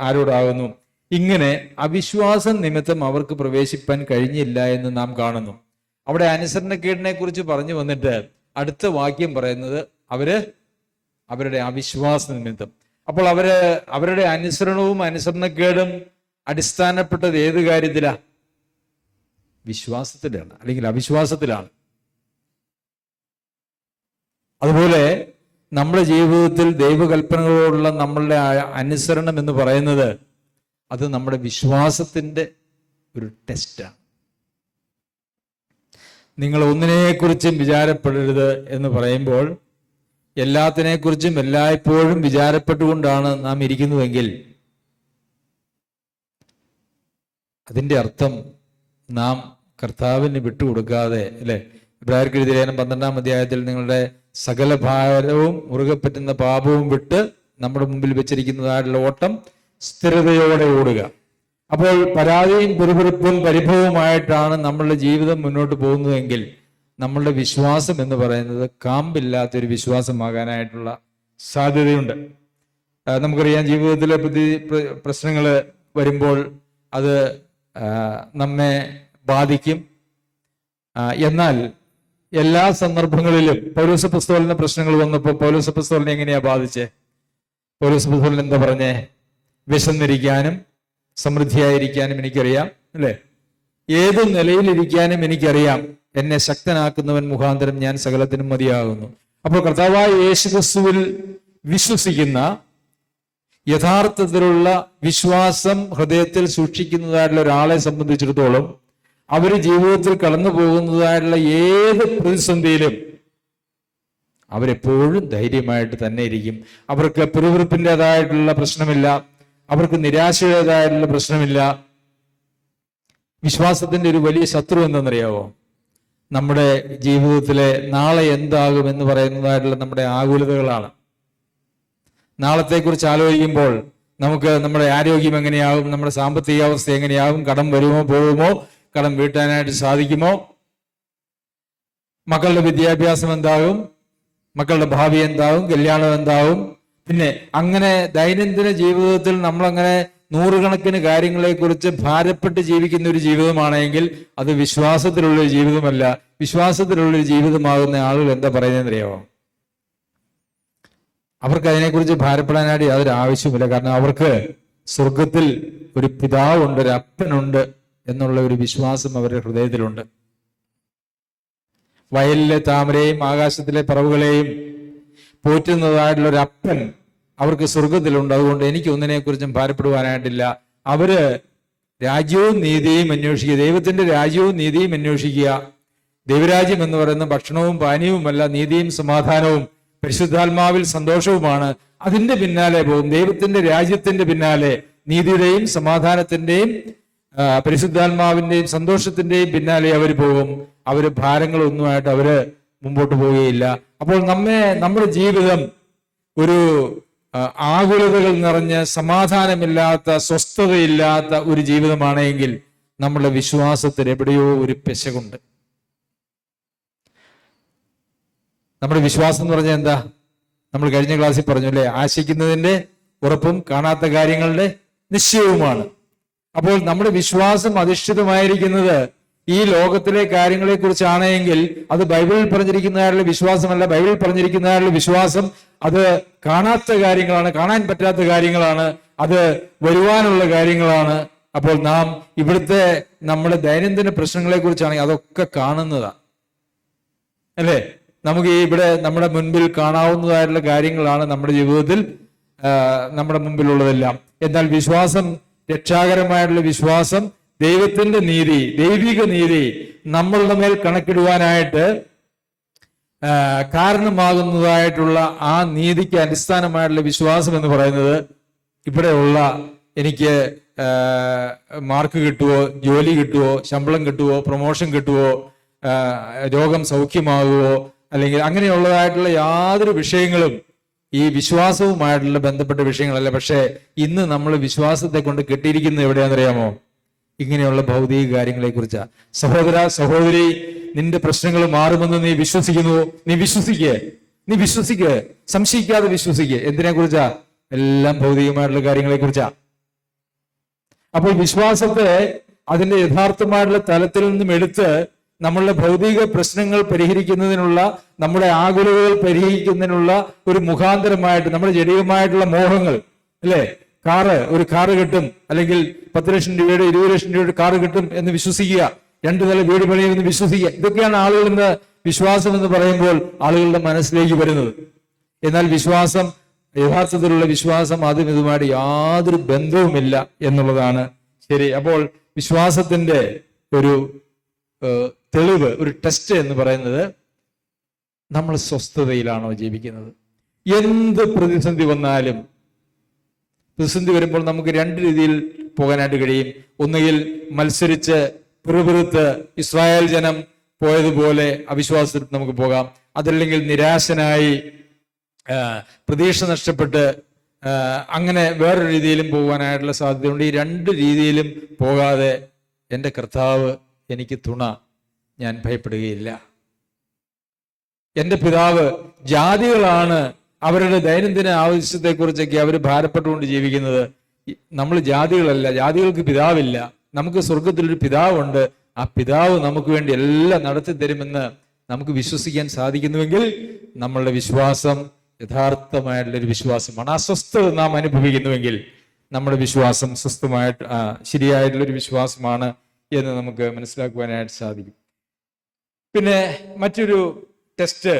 Speaker 1: ആരോടാകുന്നു? ഇങ്ങനെ അവിശ്വാസം നിമിത്തം അവർക്ക് പ്രവേശിപ്പാൻ കഴിഞ്ഞില്ല എന്ന് നാം കാണുന്നു. അവിടെ അനുസരണക്കേടിനെ കുറിച്ച് പറഞ്ഞു വന്നിട്ട് അടുത്ത വാക്യം പറയുന്നത് അവരുടെ അവിശ്വാസ നിമിത്തം. അപ്പോൾ അവരുടെ അനുസരണവും അനുസരണക്കേടും അടിസ്ഥാനപ്പെട്ടത് ഏത് കാര്യത്തിലാ? വിശ്വാസത്തിലാണ്, അല്ലെങ്കിൽ അവിശ്വാസത്തിലാണ്. അതുപോലെ നമ്മുടെ ജീവിതത്തിൽ ദൈവകൽപ്പനകളോടുള്ള നമ്മളുടെ അനുസരണം എന്ന് പറയുന്നത് അത് നമ്മുടെ വിശ്വാസത്തിൻ്റെ ഒരു ടെസ്റ്റാണ്. നിങ്ങൾ ഒന്നിനെക്കുറിച്ചും വിചാരപ്പെടരുത് എന്ന് പറയുമ്പോൾ എല്ലാത്തിനെക്കുറിച്ചും എല്ലായ്പ്പോഴും വിചാരപ്പെട്ടുകൊണ്ടാണ് നാം ഇരിക്കുന്നതെങ്കിൽ അതിൻ്റെ അർത്ഥം നാം കർത്താവിന് വിട്ടുകൊടുക്കാതെ, അല്ലെ? എബ്രായർക്ക് എഴുതിയ ലേഖനം 12-ാം അധ്യായത്തിൽ നിങ്ങളുടെ സകല ഭാരവും മുറുകെ പറ്റുന്ന പാപവും വിട്ട് നമ്മുടെ മുമ്പിൽ വെച്ചിരിക്കുന്നതായിട്ടുള്ള ഓട്ടം സ്ഥിരതയോടെ ഓടുക. അപ്പോൾ പരാതിയും പിറുപിറുപ്പും പരിഭവമായിട്ടാണ് നമ്മളുടെ ജീവിതം മുന്നോട്ട് പോകുന്നതെങ്കിൽ നമ്മളുടെ വിശ്വാസം എന്ന് പറയുന്നത് കാമ്പില്ലാത്തൊരു വിശ്വാസമാകാനായിട്ടുള്ള സാധ്യതയുണ്ട്. നമുക്കറിയാം, ജീവിതത്തിലെ പ്രശ്നങ്ങൾ വരുമ്പോൾ അത് നമ്മെ ബാധിക്കും. എന്നാൽ എല്ലാ സന്ദർഭങ്ങളിലും പൗലോസപ്പോസ്തലന് പ്രശ്നങ്ങൾ വന്നപ്പോൾ പൗലോസപ്പോസ്തലനെ എങ്ങനെയാ ബാധിച്ചേ? പൗലോസപ്പോസ്തലൻ എന്താ പറഞ്ഞേ? വിശന്നിരിക്കാനും സമൃദ്ധിയായിരിക്കാനും എനിക്കറിയാം, അല്ലേ? ഏത് നിലയിലിരിക്കാനും എനിക്കറിയാം. എന്നെ ശക്തനാക്കുന്നവൻ മുഖാന്തരം ഞാൻ സകലത്തിനും മതിയാകുന്നു. അപ്പോൾ കർത്താവായ യേശുക്രിസ്തുവിൽ വിശ്വസിക്കുന്ന, യഥാർത്ഥത്തിലുള്ള വിശ്വാസം ഹൃദയത്തിൽ സൂക്ഷിക്കുന്നതായിട്ടുള്ള ഒരാളെ സംബന്ധിച്ചിടത്തോളം അവർ ജീവിതത്തിൽ കടന്നു പോകുന്നതായിട്ടുള്ള ഏത് പ്രതിസന്ധിയിലും അവരെപ്പോഴും ധൈര്യമായിട്ട് തന്നെ ഇരിക്കും. അവർക്ക് പിറുപിറുപ്പിൻ്റെതായിട്ടുള്ള പ്രശ്നമില്ല, അവർക്ക് നിരാശയുടേതായിട്ടുള്ള പ്രശ്നമില്ല. വിശ്വാസത്തിന്റെ ഒരു വലിയ ശത്രു എന്തെന്നറിയാവോ? നമ്മുടെ ജീവിതത്തിലെ നാളെ എന്താകും എന്ന് പറയുന്നതായിട്ടുള്ള നമ്മുടെ ആകുലതകളാണ്. നാളത്തെക്കുറിച്ച് ആലോചിക്കുമ്പോൾ നമുക്ക് നമ്മുടെ ആരോഗ്യം എങ്ങനെയാകും, നമ്മുടെ സാമ്പത്തിക അവസ്ഥ എങ്ങനെയാകും, കടം വരുമോ പോകുമോ, കടം വീട്ടാനായിട്ട് സാധിക്കുമോ, മക്കളുടെ വിദ്യാഭ്യാസം എന്താകും, മക്കളുടെ ഭാവി എന്താകും, കല്യാണം എന്താകും. പിന്നെ അങ്ങനെ ദൈനംദിന ജീവിതത്തിൽ നമ്മളങ്ങനെ നൂറുകണക്കിന് കാര്യങ്ങളെക്കുറിച്ച് ഭാരപ്പെട്ട് ജീവിക്കുന്ന ഒരു ജീവിതമാണെങ്കിൽ അത് വിശ്വാസത്തിലുള്ളൊരു ജീവിതമല്ല. വിശ്വാസത്തിലുള്ളൊരു ജീവിതമാകുന്ന ആളുകൾ എന്താ പറയുന്നതെന്നറിയാമോ? അവർക്ക് അതിനെക്കുറിച്ച് ഭാരപ്പെടാനായിട്ട് യാതൊരു ആവശ്യമില്ല. കാരണം അവർക്ക് സ്വർഗത്തിൽ ഒരു പിതാവുണ്ട്, ഒരു അപ്പനുണ്ട് എന്നുള്ള ഒരു വിശ്വാസം അവരുടെ ഹൃദയത്തിലുണ്ട്. വയലിലെ താമരയും ആകാശത്തിലെ പറവുകളെയും പോറ്റുന്നതായിട്ടുള്ള ഒരു അപ്പൻ അവർക്ക് സ്വർഗത്തിലുണ്ട്. അതുകൊണ്ട് എനിക്ക് ഒന്നിനെക്കുറിച്ചും ഭാരപ്പെടുവാനായിട്ടില്ല. അവര് രാജ്യവും നീതിയും അന്വേഷിക്കുക, ദൈവത്തിന്റെ രാജ്യവും നീതിയും അന്വേഷിക്കുക. ദൈവരാജ്യം എന്ന് പറയുന്ന ഭക്ഷണവും പാനീയവുമല്ല, നീതിയും സമാധാനവും പരിശുദ്ധാത്മാവിൽ സന്തോഷവുമാണ്. അതിന്റെ പിന്നാലെ പോകും. ദൈവത്തിന്റെ രാജ്യത്തിന്റെ പിന്നാലെ, നീതിയുടെയും സമാധാനത്തിന്റെയും പരിശുദ്ധാത്മാവിന്റെയും സന്തോഷത്തിന്റെയും പിന്നാലെ അവർ പോകും. അവര് ഭാരങ്ങളൊന്നുമായിട്ട് അവര് മുമ്പോട്ട് പോവുകയില്ല. അപ്പോൾ നമ്മുടെ ജീവിതം ഒരു ആകുലതകൾ നിറഞ്ഞ് സമാധാനമില്ലാത്ത, സ്വസ്ഥതയില്ലാത്ത ഒരു ജീവിതമാണെങ്കിൽ നമ്മുടെ വിശ്വാസത്തിൽ എവിടെയോ ഒരു പെശകുണ്ട്. നമ്മുടെ വിശ്വാസം എന്ന് പറഞ്ഞാൽ എന്താ? നമ്മൾ കഴിഞ്ഞ ക്ലാസ്സിൽ പറഞ്ഞു അല്ലേ, ആശിക്കുന്നതിന്റെ ഉറപ്പും കാണാത്ത കാര്യങ്ങളുടെ നിശ്ചയവുമാണ്. അപ്പോൾ നമ്മുടെ വിശ്വാസം അധിഷ്ഠിതമായിരിക്കുന്നത് ഈ ലോകത്തിലെ കാര്യങ്ങളെ കുറിച്ചാണെങ്കിൽ അത് ബൈബിളിൽ പറഞ്ഞിരിക്കുന്നതായുള്ള വിശ്വാസമല്ല. ബൈബിളിൽ പറഞ്ഞിരിക്കുന്നതായുള്ള വിശ്വാസം അത് കാണാത്ത കാര്യങ്ങളാണ്, കാണാൻ പറ്റാത്ത കാര്യങ്ങളാണ്, അത് വരുവാനുള്ള കാര്യങ്ങളാണ്. അപ്പോൾ നാം ഇവിടുത്തെ നമ്മുടെ ദൈനംദിന പ്രശ്നങ്ങളെ കുറിച്ചാണെങ്കിൽ അതൊക്കെ കാണുന്നതാണ്, അല്ലേ? നമുക്ക് ഇവിടെ നമ്മുടെ മുൻപിൽ കാണാവുന്നതായിട്ടുള്ള കാര്യങ്ങളാണ് നമ്മുടെ ജീവിതത്തിൽ നമ്മുടെ മുമ്പിലുള്ളതെല്ലാം. എന്നാൽ വിശ്വാസം, രക്ഷാകരമായിട്ടുള്ള വിശ്വാസം, ദൈവത്തിന്റെ നീതി, ദൈവിക നീതി നമ്മളുടെ മേൽ കണക്കിടുവാനായിട്ട് കാരണമാകുന്നതായിട്ടുള്ള ആ നീതിക്ക് അടിസ്ഥാനമായിട്ടുള്ള വിശ്വാസം എന്ന് പറയുന്നത് ഇവിടെയുള്ള എനിക്ക് മാർക്ക് കിട്ടുവോ, ജോലി കിട്ടുവോ, ശമ്പളം കിട്ടുവോ, പ്രൊമോഷൻ കിട്ടുവോ, രോഗം സൗഖ്യമാകുവോ, അല്ലെങ്കിൽ അങ്ങനെയുള്ളതായിട്ടുള്ള യാതൊരു വിഷയങ്ങളും ഈ വിശ്വാസവുമായിട്ടുള്ള ബന്ധപ്പെട്ട വിഷയങ്ങളല്ല. പക്ഷേ ഇന്ന് നമ്മൾ വിശ്വാസത്തെ കൊണ്ട് കെട്ടിയിരിക്കുന്നത് എവിടെയാണെന്നറിയാമോ? ഇങ്ങനെയുള്ള ഭൗതിക കാര്യങ്ങളെ കുറിച്ചാ. സഹോദര, സഹോദരി, നിന്റെ പ്രശ്നങ്ങൾ മാറുമെന്ന് നീ വിശ്വസിക്കുന്നുവോ? നീ വിശ്വസിക്കുക, സംശയിക്കാതെ വിശ്വസിക്കുക. എന്തിനെ കുറിച്ചാ? എല്ലാം ഭൗതികമായിട്ടുള്ള കാര്യങ്ങളെ കുറിച്ചാ. അപ്പോൾ വിശ്വാസത്തെ അതിന്റെ യഥാർത്ഥമായിട്ടുള്ള തലത്തിൽ നിന്നും എടുത്ത് നമ്മളുടെ ഭൗതിക പ്രശ്നങ്ങൾ പരിഹരിക്കുന്നതിനുള്ള, നമ്മുടെ ആകുലതകൾ പരിഹരിക്കുന്നതിനുള്ള ഒരു മുഖാന്തരമായിട്ട്, നമ്മുടെ ജടികമായിട്ടുള്ള മോഹങ്ങൾ, അല്ലേ? ഒരു കാറ് കിട്ടും, അല്ലെങ്കിൽ 10 ലക്ഷം രൂപയുടെ 20 ലക്ഷം രൂപയുടെ കാറ് കിട്ടും എന്ന് വിശ്വസിക്കുക, 2 നില വീട് പണിയുമെന്ന് വിശ്വസിക്കുക. ഇതൊക്കെയാണ് ആളുകൾ ഇന്ന് വിശ്വാസം എന്ന് പറയുമ്പോൾ ആളുകളുടെ മനസ്സിലേക്ക് വരുന്നത്. എന്നാൽ വിശ്വാസം, യഥാർത്ഥത്തിലുള്ള വിശ്വാസം അതും ഇതുമായിട്ട് യാതൊരു ബന്ധവുമില്ല എന്നുള്ളതാണ് ശരി. അപ്പോൾ വിശ്വാസത്തിന്റെ ഒരു തെളിവ്, ഒരു ടെസ്റ്റ് എന്ന് പറയുന്നത് നമ്മൾ സ്വസ്ഥതയിലാണോ ജീവിക്കുന്നത്? എന്ത് പ്രതിസന്ധി വന്നാലും, പ്രതിസന്ധി വരുമ്പോൾ നമുക്ക് 2 രീതിയിൽ പോകാനായിട്ട് കഴിയും. ഒന്നുകിൽ മത്സരിച്ച് പിറുപിറുത്ത് ഇസ്രായേൽ ജനം പോയതുപോലെ അവിശ്വാസത്തിൽ നമുക്ക് പോകാം. അതല്ലെങ്കിൽ നിരാശനായി പ്രതീക്ഷ നഷ്ടപ്പെട്ട് അങ്ങനെ വേറൊരു രീതിയിലും പോകാനായിട്ടുള്ള സാധ്യതയുണ്ട്. ഈ 2 രീതിയിലും പോകാതെ എൻ്റെ കർത്താവ് എനിക്ക് തുണ, ഞാൻ ഭയപ്പെടുകയില്ല. എൻ്റെ പിതാവ്, ജാതികളാണ് അവരുടെ ദൈനംദിന ആവശ്യത്തെക്കുറിച്ചൊക്കെ അവർ ഭാരപ്പെട്ടുകൊണ്ട് ജീവിക്കുന്നത്. നമ്മൾ ജാതികളല്ല, ജാതികൾക്ക് പിതാവില്ല. നമുക്ക് സ്വർഗത്തിലൊരു പിതാവുണ്ട്. ആ പിതാവ് നമുക്ക് വേണ്ടി എല്ലാം നടത്തി തരുമെന്ന് നമുക്ക് വിശ്വസിക്കാൻ സാധിക്കുന്നുവെങ്കിൽ നമ്മളുടെ വിശ്വാസം യഥാർത്ഥമായിട്ടുള്ളൊരു വിശ്വാസമാണ്. അസ്വസ്ഥത നാം അനുഭവിക്കുന്നുവെങ്കിൽ നമ്മുടെ വിശ്വാസം സ്വസ്ഥമായിട്ട് ശരിയായിട്ടുള്ളൊരു വിശ്വാസമാണ് എന്ന് നമുക്ക് മനസ്സിലാക്കുവാനായിട്ട് സാധിക്കും. പിന്നെ മറ്റൊരു ടെസ്റ്റ്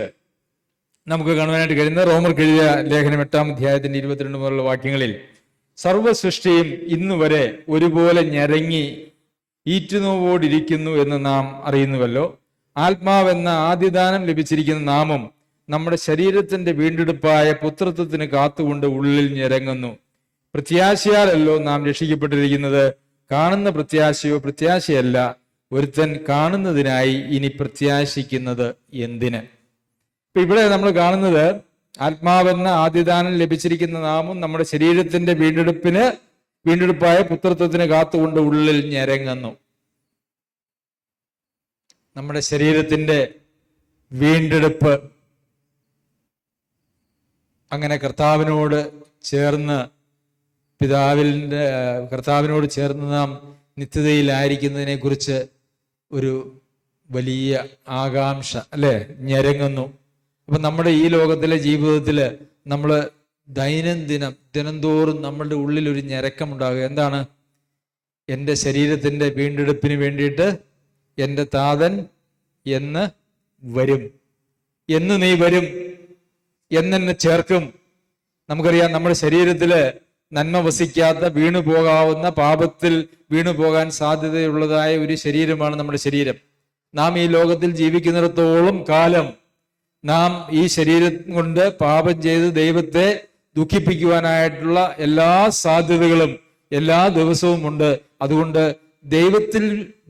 Speaker 1: നമുക്ക് കാണുവാനായിട്ട് കഴിയുന്ന റോമർക്ക് എഴുതിയ ലേഖനം 8-ാം അധ്യായത്തിന്റെ 22 മുതലുള്ള വാക്യങ്ങളിൽ സർവ്വസൃഷ്ടിയും ഇന്നുവരെ ഒരുപോലെ ഞരങ്ങി ഈറ്റുനോവോടിരിക്കുന്നു എന്ന് നാം അറിയുന്നുവല്ലോ. ആത്മാവെന്ന ആദ്യദാനം ലഭിച്ചിരിക്കുന്ന നാമും നമ്മുടെ ശരീരത്തിന്റെ വീണ്ടെടുപ്പായ പുത്രത്വത്തിന് കാത്തുകൊണ്ട് ഉള്ളിൽ ഞരങ്ങുന്നു. പ്രത്യാശയാലല്ലോ നാം രക്ഷിക്കപ്പെട്ടിരിക്കുന്നത്. കാണുന്ന പ്രത്യാശയോ പ്രത്യാശയല്ല, ഒരുത്തൻ കാണുന്നതിനായി ഇനി പ്രത്യാശിക്കുന്നത് എന്തിന്? ഇപ്പൊ ഇവിടെ നമ്മൾ കാണുന്നത് ആത്മാവെന്ന ആദ്യദാനം ലഭിച്ചിരിക്കുന്ന നാമും നമ്മുടെ ശരീരത്തിന്റെ വീണ്ടെടുപ്പായ പുത്രത്വത്തിന് കാത്തുകൊണ്ട് ഉള്ളിൽ ഞരങ്ങുന്നു. നമ്മുടെ ശരീരത്തിന്റെ വീണ്ടെടുപ്പ് അങ്ങനെ കർത്താവിനോട് ചേർന്ന് കർത്താവിനോട് ചേർന്ന് നാം നിത്യതയിലായിരിക്കുന്നതിനെ കുറിച്ച് ഒരു വലിയ ആകാംക്ഷ അല്ലെ ഞരങ്ങുന്നു. അപ്പൊ നമ്മുടെ ഈ ലോകത്തിലെ ജീവിതത്തില് നമ്മൾ ദിനംതോറും നമ്മളുടെ ഉള്ളിൽ ഒരു ഞരക്കമുണ്ടാകുക. എന്താണ്? എൻ്റെ ശരീരത്തിന്റെ വീണ്ടെടുപ്പിന് വേണ്ടിയിട്ട് എൻ്റെ താതൻ എന്ന് വരും, എന്ന് നീ വരും, എന്നെ ചേർക്കും. നമുക്കറിയാം നമ്മുടെ ശരീരത്തില് നന്മ വസിക്കാത്ത വീണുപോകാവുന്ന പാപത്തിൽ വീണുപോകാൻ സാധ്യതയുള്ളതായ ഒരു ശരീരമാണ് നമ്മുടെ ശരീരം. നാം ഈ ലോകത്തിൽ ജീവിക്കുന്നിടത്തോളം കാലം നാം ഈ ശരീരം കൊണ്ട് പാപം ചെയ്ത് ദൈവത്തെ ദുഃഖിപ്പിക്കുവാനായിട്ടുള്ള എല്ലാ സാധ്യതകളും എല്ലാ ദിവസവും ഉണ്ട്. അതുകൊണ്ട് ദൈവത്തിൽ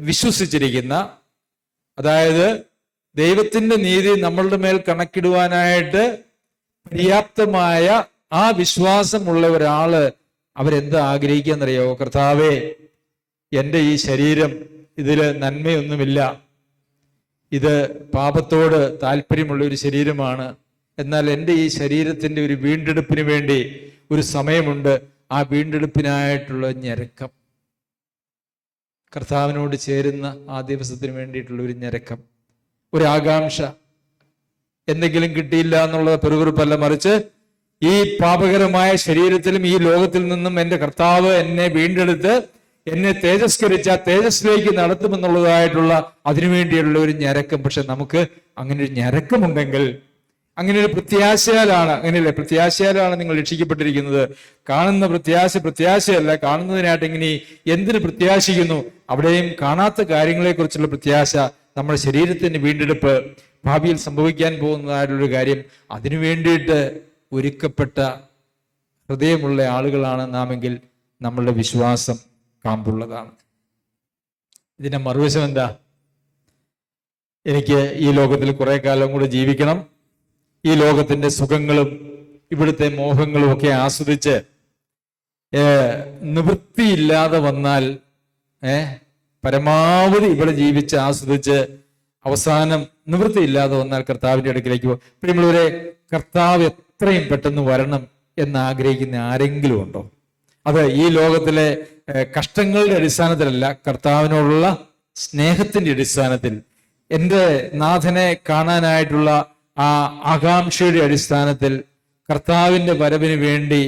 Speaker 1: വിശ്വസിച്ചിരിക്കുന്ന, അതായത് ദൈവത്തിന്റെ നീതി നമ്മളുടെ മേൽ കണക്കിടുവാനായിട്ട് പര്യാപ്തമായ ആ വിശ്വാസമുള്ള ഒരാള് അവരെന്താ ആഗ്രഹിക്കാന്നറിയോ? കർത്താവേ, എൻ്റെ ഈ ശരീരം, ഇതില് നന്മയൊന്നുമില്ല, ഇത് പാപത്തോട് താല്പര്യമുള്ള ഒരു ശരീരമാണ്. എന്നാൽ എൻ്റെ ഈ ശരീരത്തിന്റെ ഒരു വീണ്ടെടുപ്പിന് വേണ്ടി ഒരു സമയമുണ്ട്. ആ വീണ്ടെടുപ്പിനായിട്ടുള്ള ഞരക്കം, കർത്താവിനോട് ചേരുന്ന ആ ദിവസത്തിന് വേണ്ടിയിട്ടുള്ള ഒരു ഞരക്കം, ഒരു ആകാംക്ഷ. എന്തെങ്കിലും കിട്ടിയില്ല എന്നുള്ള പെറുപെറുപ്പല്ല, മറിച്ച് ഈ പാപകരമായ ശരീരത്തിലും ഈ ലോകത്തിൽ നിന്നും എൻ്റെ കർത്താവ് എന്നെ വീണ്ടെടുത്ത് എന്നെ തേജസ്കരിച്ച തേജസ്സിലേക്ക് നടത്തുമെന്നുള്ളതായിട്ടുള്ള അതിനുവേണ്ടിയുള്ള ഒരു ഞരക്കം. പക്ഷെ നമുക്ക് അങ്ങനെ ഒരു ഞരക്കമുണ്ടെങ്കിൽ, അങ്ങനെ ഒരു പ്രത്യാശയാലാണ്, അങ്ങനെയല്ലേ? പ്രത്യാശയാലാണ് നിങ്ങൾ രക്ഷിക്കപ്പെട്ടിരിക്കുന്നത്. കാണുന്ന പ്രത്യാശയല്ല, കാണുന്നതിനായിട്ട് ഇങ്ങനെ എന്തിനു പ്രത്യാശിക്കുന്നു? അവിടെയും കാണാത്ത കാര്യങ്ങളെ കുറിച്ചുള്ള പ്രത്യാശ, നമ്മുടെ ശരീരത്തിന്റെ വീണ്ടെടുപ്പ്, ഭാവിയിൽ സംഭവിക്കാൻ പോകുന്നതായിട്ടുള്ളൊരു കാര്യം, അതിനു വേണ്ടിയിട്ട് ഒരുക്കപ്പെട്ട ഹൃദയമുള്ള ആളുകളാണ് നാമെങ്കിൽ നമ്മളുടെ വിശ്വാസം കാമ്പുള്ളതാണ്. ഇതിന്റെ മറുവശം എന്താ? എനിക്ക് ഈ ലോകത്തിൽ കുറെ കാലം കൂടെ ജീവിക്കണം, ഈ ലോകത്തിന്റെ സുഖങ്ങളും ഇവിടുത്തെ മോഹങ്ങളും ഒക്കെ ആസ്വദിച്ച് നിവൃത്തിയില്ലാതെ വന്നാൽ പരമാവധി ഇവിടെ ജീവിച്ച് ആസ്വദിച്ച് അവസാനം നിവൃത്തിയില്ലാതെ വന്നാൽ കർത്താവിന്റെ അടുക്കിലേക്ക് പോകും. പ്രിയമുള്ളവരെ, കർത്താവ് എത്രയും പെട്ടെന്ന് വരണം എന്ന് ആഗ്രഹിക്കുന്ന ആരെങ്കിലും ഉണ്ടോ? അത് ഈ ലോകത്തിലെ കഷ്ടങ്ങളുടെ അടിസ്ഥാനത്തിലല്ല, കർത്താവിനോടുള്ള സ്നേഹത്തിന്റെ അടിസ്ഥാനത്തിൽ, എൻ്റെ നാഥനെ കാണാനായിട്ടുള്ള ആ ആകാംക്ഷയുടെ അടിസ്ഥാനത്തിൽ കർത്താവിന്റെ വരവിന് വേണ്ടി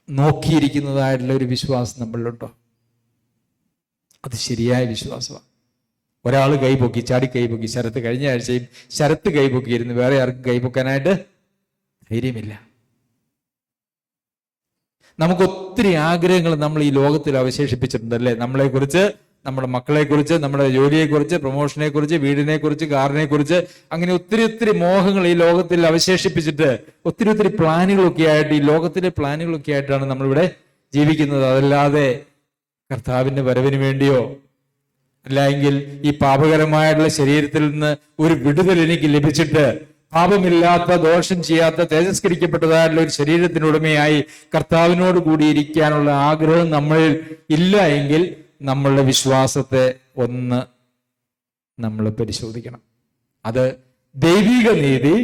Speaker 1: നോക്കിയിരിക്കുന്നതായിട്ടുള്ള ഒരു വിശ്വാസം നമ്മളിലുണ്ടോ? അത് ശരിയായ വിശ്വാസമാണ്. ഒരാൾ കൈപൊക്കി, ചാടി കൈപൊക്കി. ശരത്ത് കഴിഞ്ഞ ആഴ്ചയും ശരത്ത് കൈപൊക്കിയിരുന്നു, വേറെ ആർക്കും കൈപൊക്കാനായിട്ട് ധൈര്യമില്ല. നമുക്ക് ഒത്തിരി ആഗ്രഹങ്ങൾ നമ്മൾ ഈ ലോകത്തിൽ അവശേഷിപ്പിച്ചിട്ടുണ്ട് അല്ലേ? നമ്മളെക്കുറിച്ച്, നമ്മുടെ മക്കളെക്കുറിച്ച്, നമ്മുടെ ജോലിയെക്കുറിച്ച്, പ്രൊമോഷനെ കുറിച്ച്, വീടിനെ കുറിച്ച്, കാറിനെ കുറിച്ച്, അങ്ങനെ ഒത്തിരി മോഹങ്ങൾ ഈ ലോകത്തിൽ അവശേഷിപ്പിച്ചിട്ട് ഒത്തിരി പ്ലാനുകളൊക്കെ ആയിട്ട്, ഈ ലോകത്തിലെ പ്ലാനുകളൊക്കെ ആയിട്ടാണ് നമ്മളിവിടെ ജീവിക്കുന്നത്. അതല്ലാതെ കർത്താവിന്റെ വരവിന് വേണ്ടിയോ, അല്ലെങ്കിൽ ഈ പാപകരമായിട്ടുള്ള ശരീരത്തിൽ നിന്ന് ഒരു വിടുതൽ എനിക്ക് ലഭിച്ചിട്ട് പാപമില്ലാത്ത, ദോഷം ചെയ്യാത്ത, തേജസ്കരിക്കപ്പെട്ടതായിട്ടുള്ള ഒരു ശരീരത്തിനുടമയായി കർത്താവിനോട് കൂടി ഇരിക്കാനുള്ള ആഗ്രഹം നമ്മളിൽ ഇല്ല എങ്കിൽ നമ്മളുടെ വിശ്വാസത്തെ ഒന്ന് നമ്മൾ പരിശോധിക്കണം. അത് ദൈവിക നീതി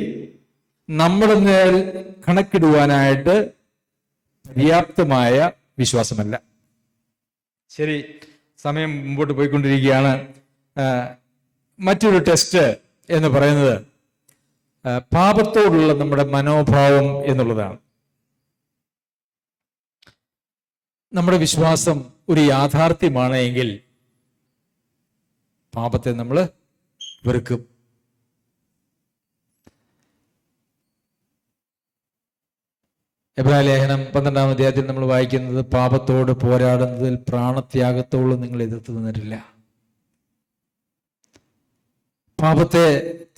Speaker 1: നമ്മുടെ മേൽ കണക്കിടുവാനായിട്ട് പര്യാപ്തമായ വിശ്വാസമല്ല. ശരി, സമയം മുമ്പോട്ട് പോയിക്കൊണ്ടിരിക്കുകയാണ്. മറ്റൊരു ടെസ്റ്റ് എന്ന് പറയുന്നത് പാപത്തോടുള്ള നമ്മുടെ മനോഭാവം എന്നുള്ളതാണ്. നമ്മുടെ വിശ്വാസം ഒരു യാഥാർത്ഥ്യമാണ് എങ്കിൽ പാപത്തെ നമ്മൾ വെറുക്കും. എബ്രായ ലേഖനം 12-ാം അധ്യായത്തിൽ നമ്മൾ വായിക്കുന്നത്, പാപത്തോട് പോരാടുന്നതിൽ പ്രാണത്യാഗത്തോളം നിങ്ങൾ എതിർത്ത് നിന്നിട്ടില്ല. പാപത്തെ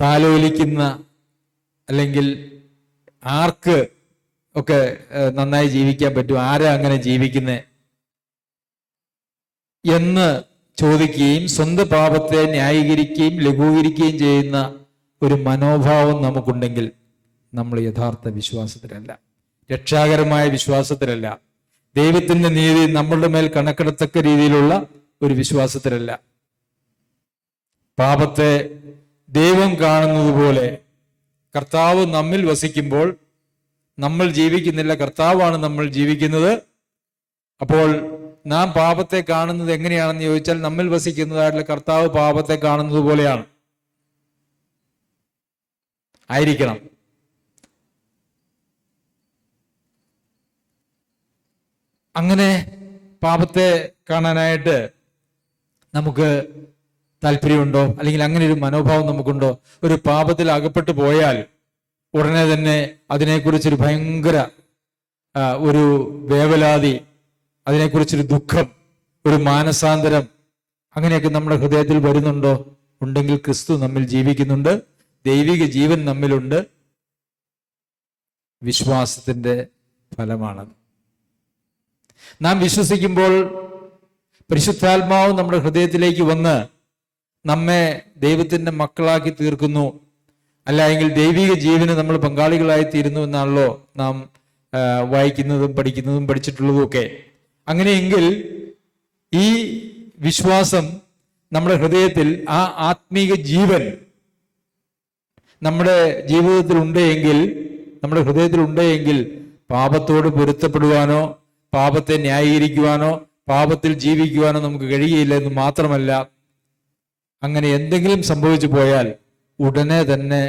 Speaker 1: താലോലിക്കുന്ന, അല്ലെങ്കിൽ ആർക്ക് ഒക്കെ നന്നായി ജീവിക്കാൻ പറ്റും, ആരാ അങ്ങനെ ജീവിക്കുന്നേ എന്ന് ചോദിക്കുകയും സ്വന്തം പാപത്തെ ന്യായീകരിക്കുകയും ലഘൂകരിക്കുകയും ചെയ്യുന്ന ഒരു മനോഭാവം നമുക്കുണ്ടെങ്കിൽ നമ്മൾ യഥാർത്ഥ വിശ്വാസത്തിലല്ല, രക്ഷാകരമായ വിശ്വാസത്തിലല്ല, ദൈവത്തിന്റെ നീതി നമ്മളുടെ മേൽ കണക്കെടുത്തക്ക രീതിയിലുള്ള ഒരു വിശ്വാസത്തിലല്ല. പാപത്തെ ദൈവം കാണുന്നത് പോലെ കർത്താവ് നമ്മിൽ വസിക്കുമ്പോൾ നമ്മൾ ജീവിക്കുന്നില്ല, കർത്താവാണ് നമ്മൾ ജീവിക്കുന്നത്. അപ്പോൾ നാം പാപത്തെ കാണുന്നത് എങ്ങനെയാണെന്ന് ചോദിച്ചാൽ, നമ്മിൽ വസിക്കുന്നതായിട്ടുള്ള കർത്താവ് പാപത്തെ കാണുന്നത് പോലെയാണ് ആയിരിക്കണം. അങ്ങനെ പാപത്തെ കാണാനായിട്ട് നമുക്ക് താല്പര്യമുണ്ടോ, അല്ലെങ്കിൽ അങ്ങനെ ഒരു മനോഭാവം നമുക്കുണ്ടോ? ഒരു പാപത്തിൽ അകപ്പെട്ടു പോയാൽ ഉടനെ തന്നെ അതിനെക്കുറിച്ചൊരു ഭയങ്കര ഒരു വേവലാതി, അതിനെക്കുറിച്ചൊരു ദുഃഖം, ഒരു മാനസാന്തരം, അങ്ങനെയൊക്കെ നമ്മുടെ ഹൃദയത്തിൽ വരുന്നുണ്ടോ? ഉണ്ടെങ്കിൽ ക്രിസ്തു നമ്മിൽ ജീവിക്കുന്നുണ്ട്, ദൈവിക ജീവൻ നമ്മിലുണ്ട്. വിശ്വാസത്തിന്റെ ഫലമാണത്. നാം വിശ്വസിക്കുമ്പോൾ പരിശുദ്ധാത്മാവ് നമ്മുടെ ഹൃദയത്തിലേക്ക് വന്ന് നമ്മെ ദൈവത്തിന്റെ മക്കളാക്കി തീർക്കുന്നു, അല്ല എങ്കിൽ ദൈവിക ജീവന് നമ്മൾ പങ്കാളികളായി തീരുന്നു എന്നാണല്ലോ നാം വായിക്കുന്നതും പഠിച്ചിട്ടുള്ളതും ഒക്കെ. അങ്ങനെയെങ്കിൽ ഈ വിശ്വാസം നമ്മുടെ ഹൃദയത്തിൽ, ആ ആത്മീക ജീവൻ നമ്മുടെ ജീവിതത്തിൽ ഉണ്ടെങ്കിൽ, നമ്മുടെ ഹൃദയത്തിൽ ഉണ്ടെങ്കിൽ പാപത്തോട് പൊരുത്തപ്പെടുവാനോ പാപത്തെ ന്യായീകരിക്കുവാനോ പാപത്തിൽ ജീവിക്കുവാനോ നമുക്ക് കഴിയുകയില്ല എന്ന് മാത്രമല്ല, അങ്ങനെ എന്തെങ്കിലും സംഭവിച്ചു പോയാൽ ഉടനെ തന്നെ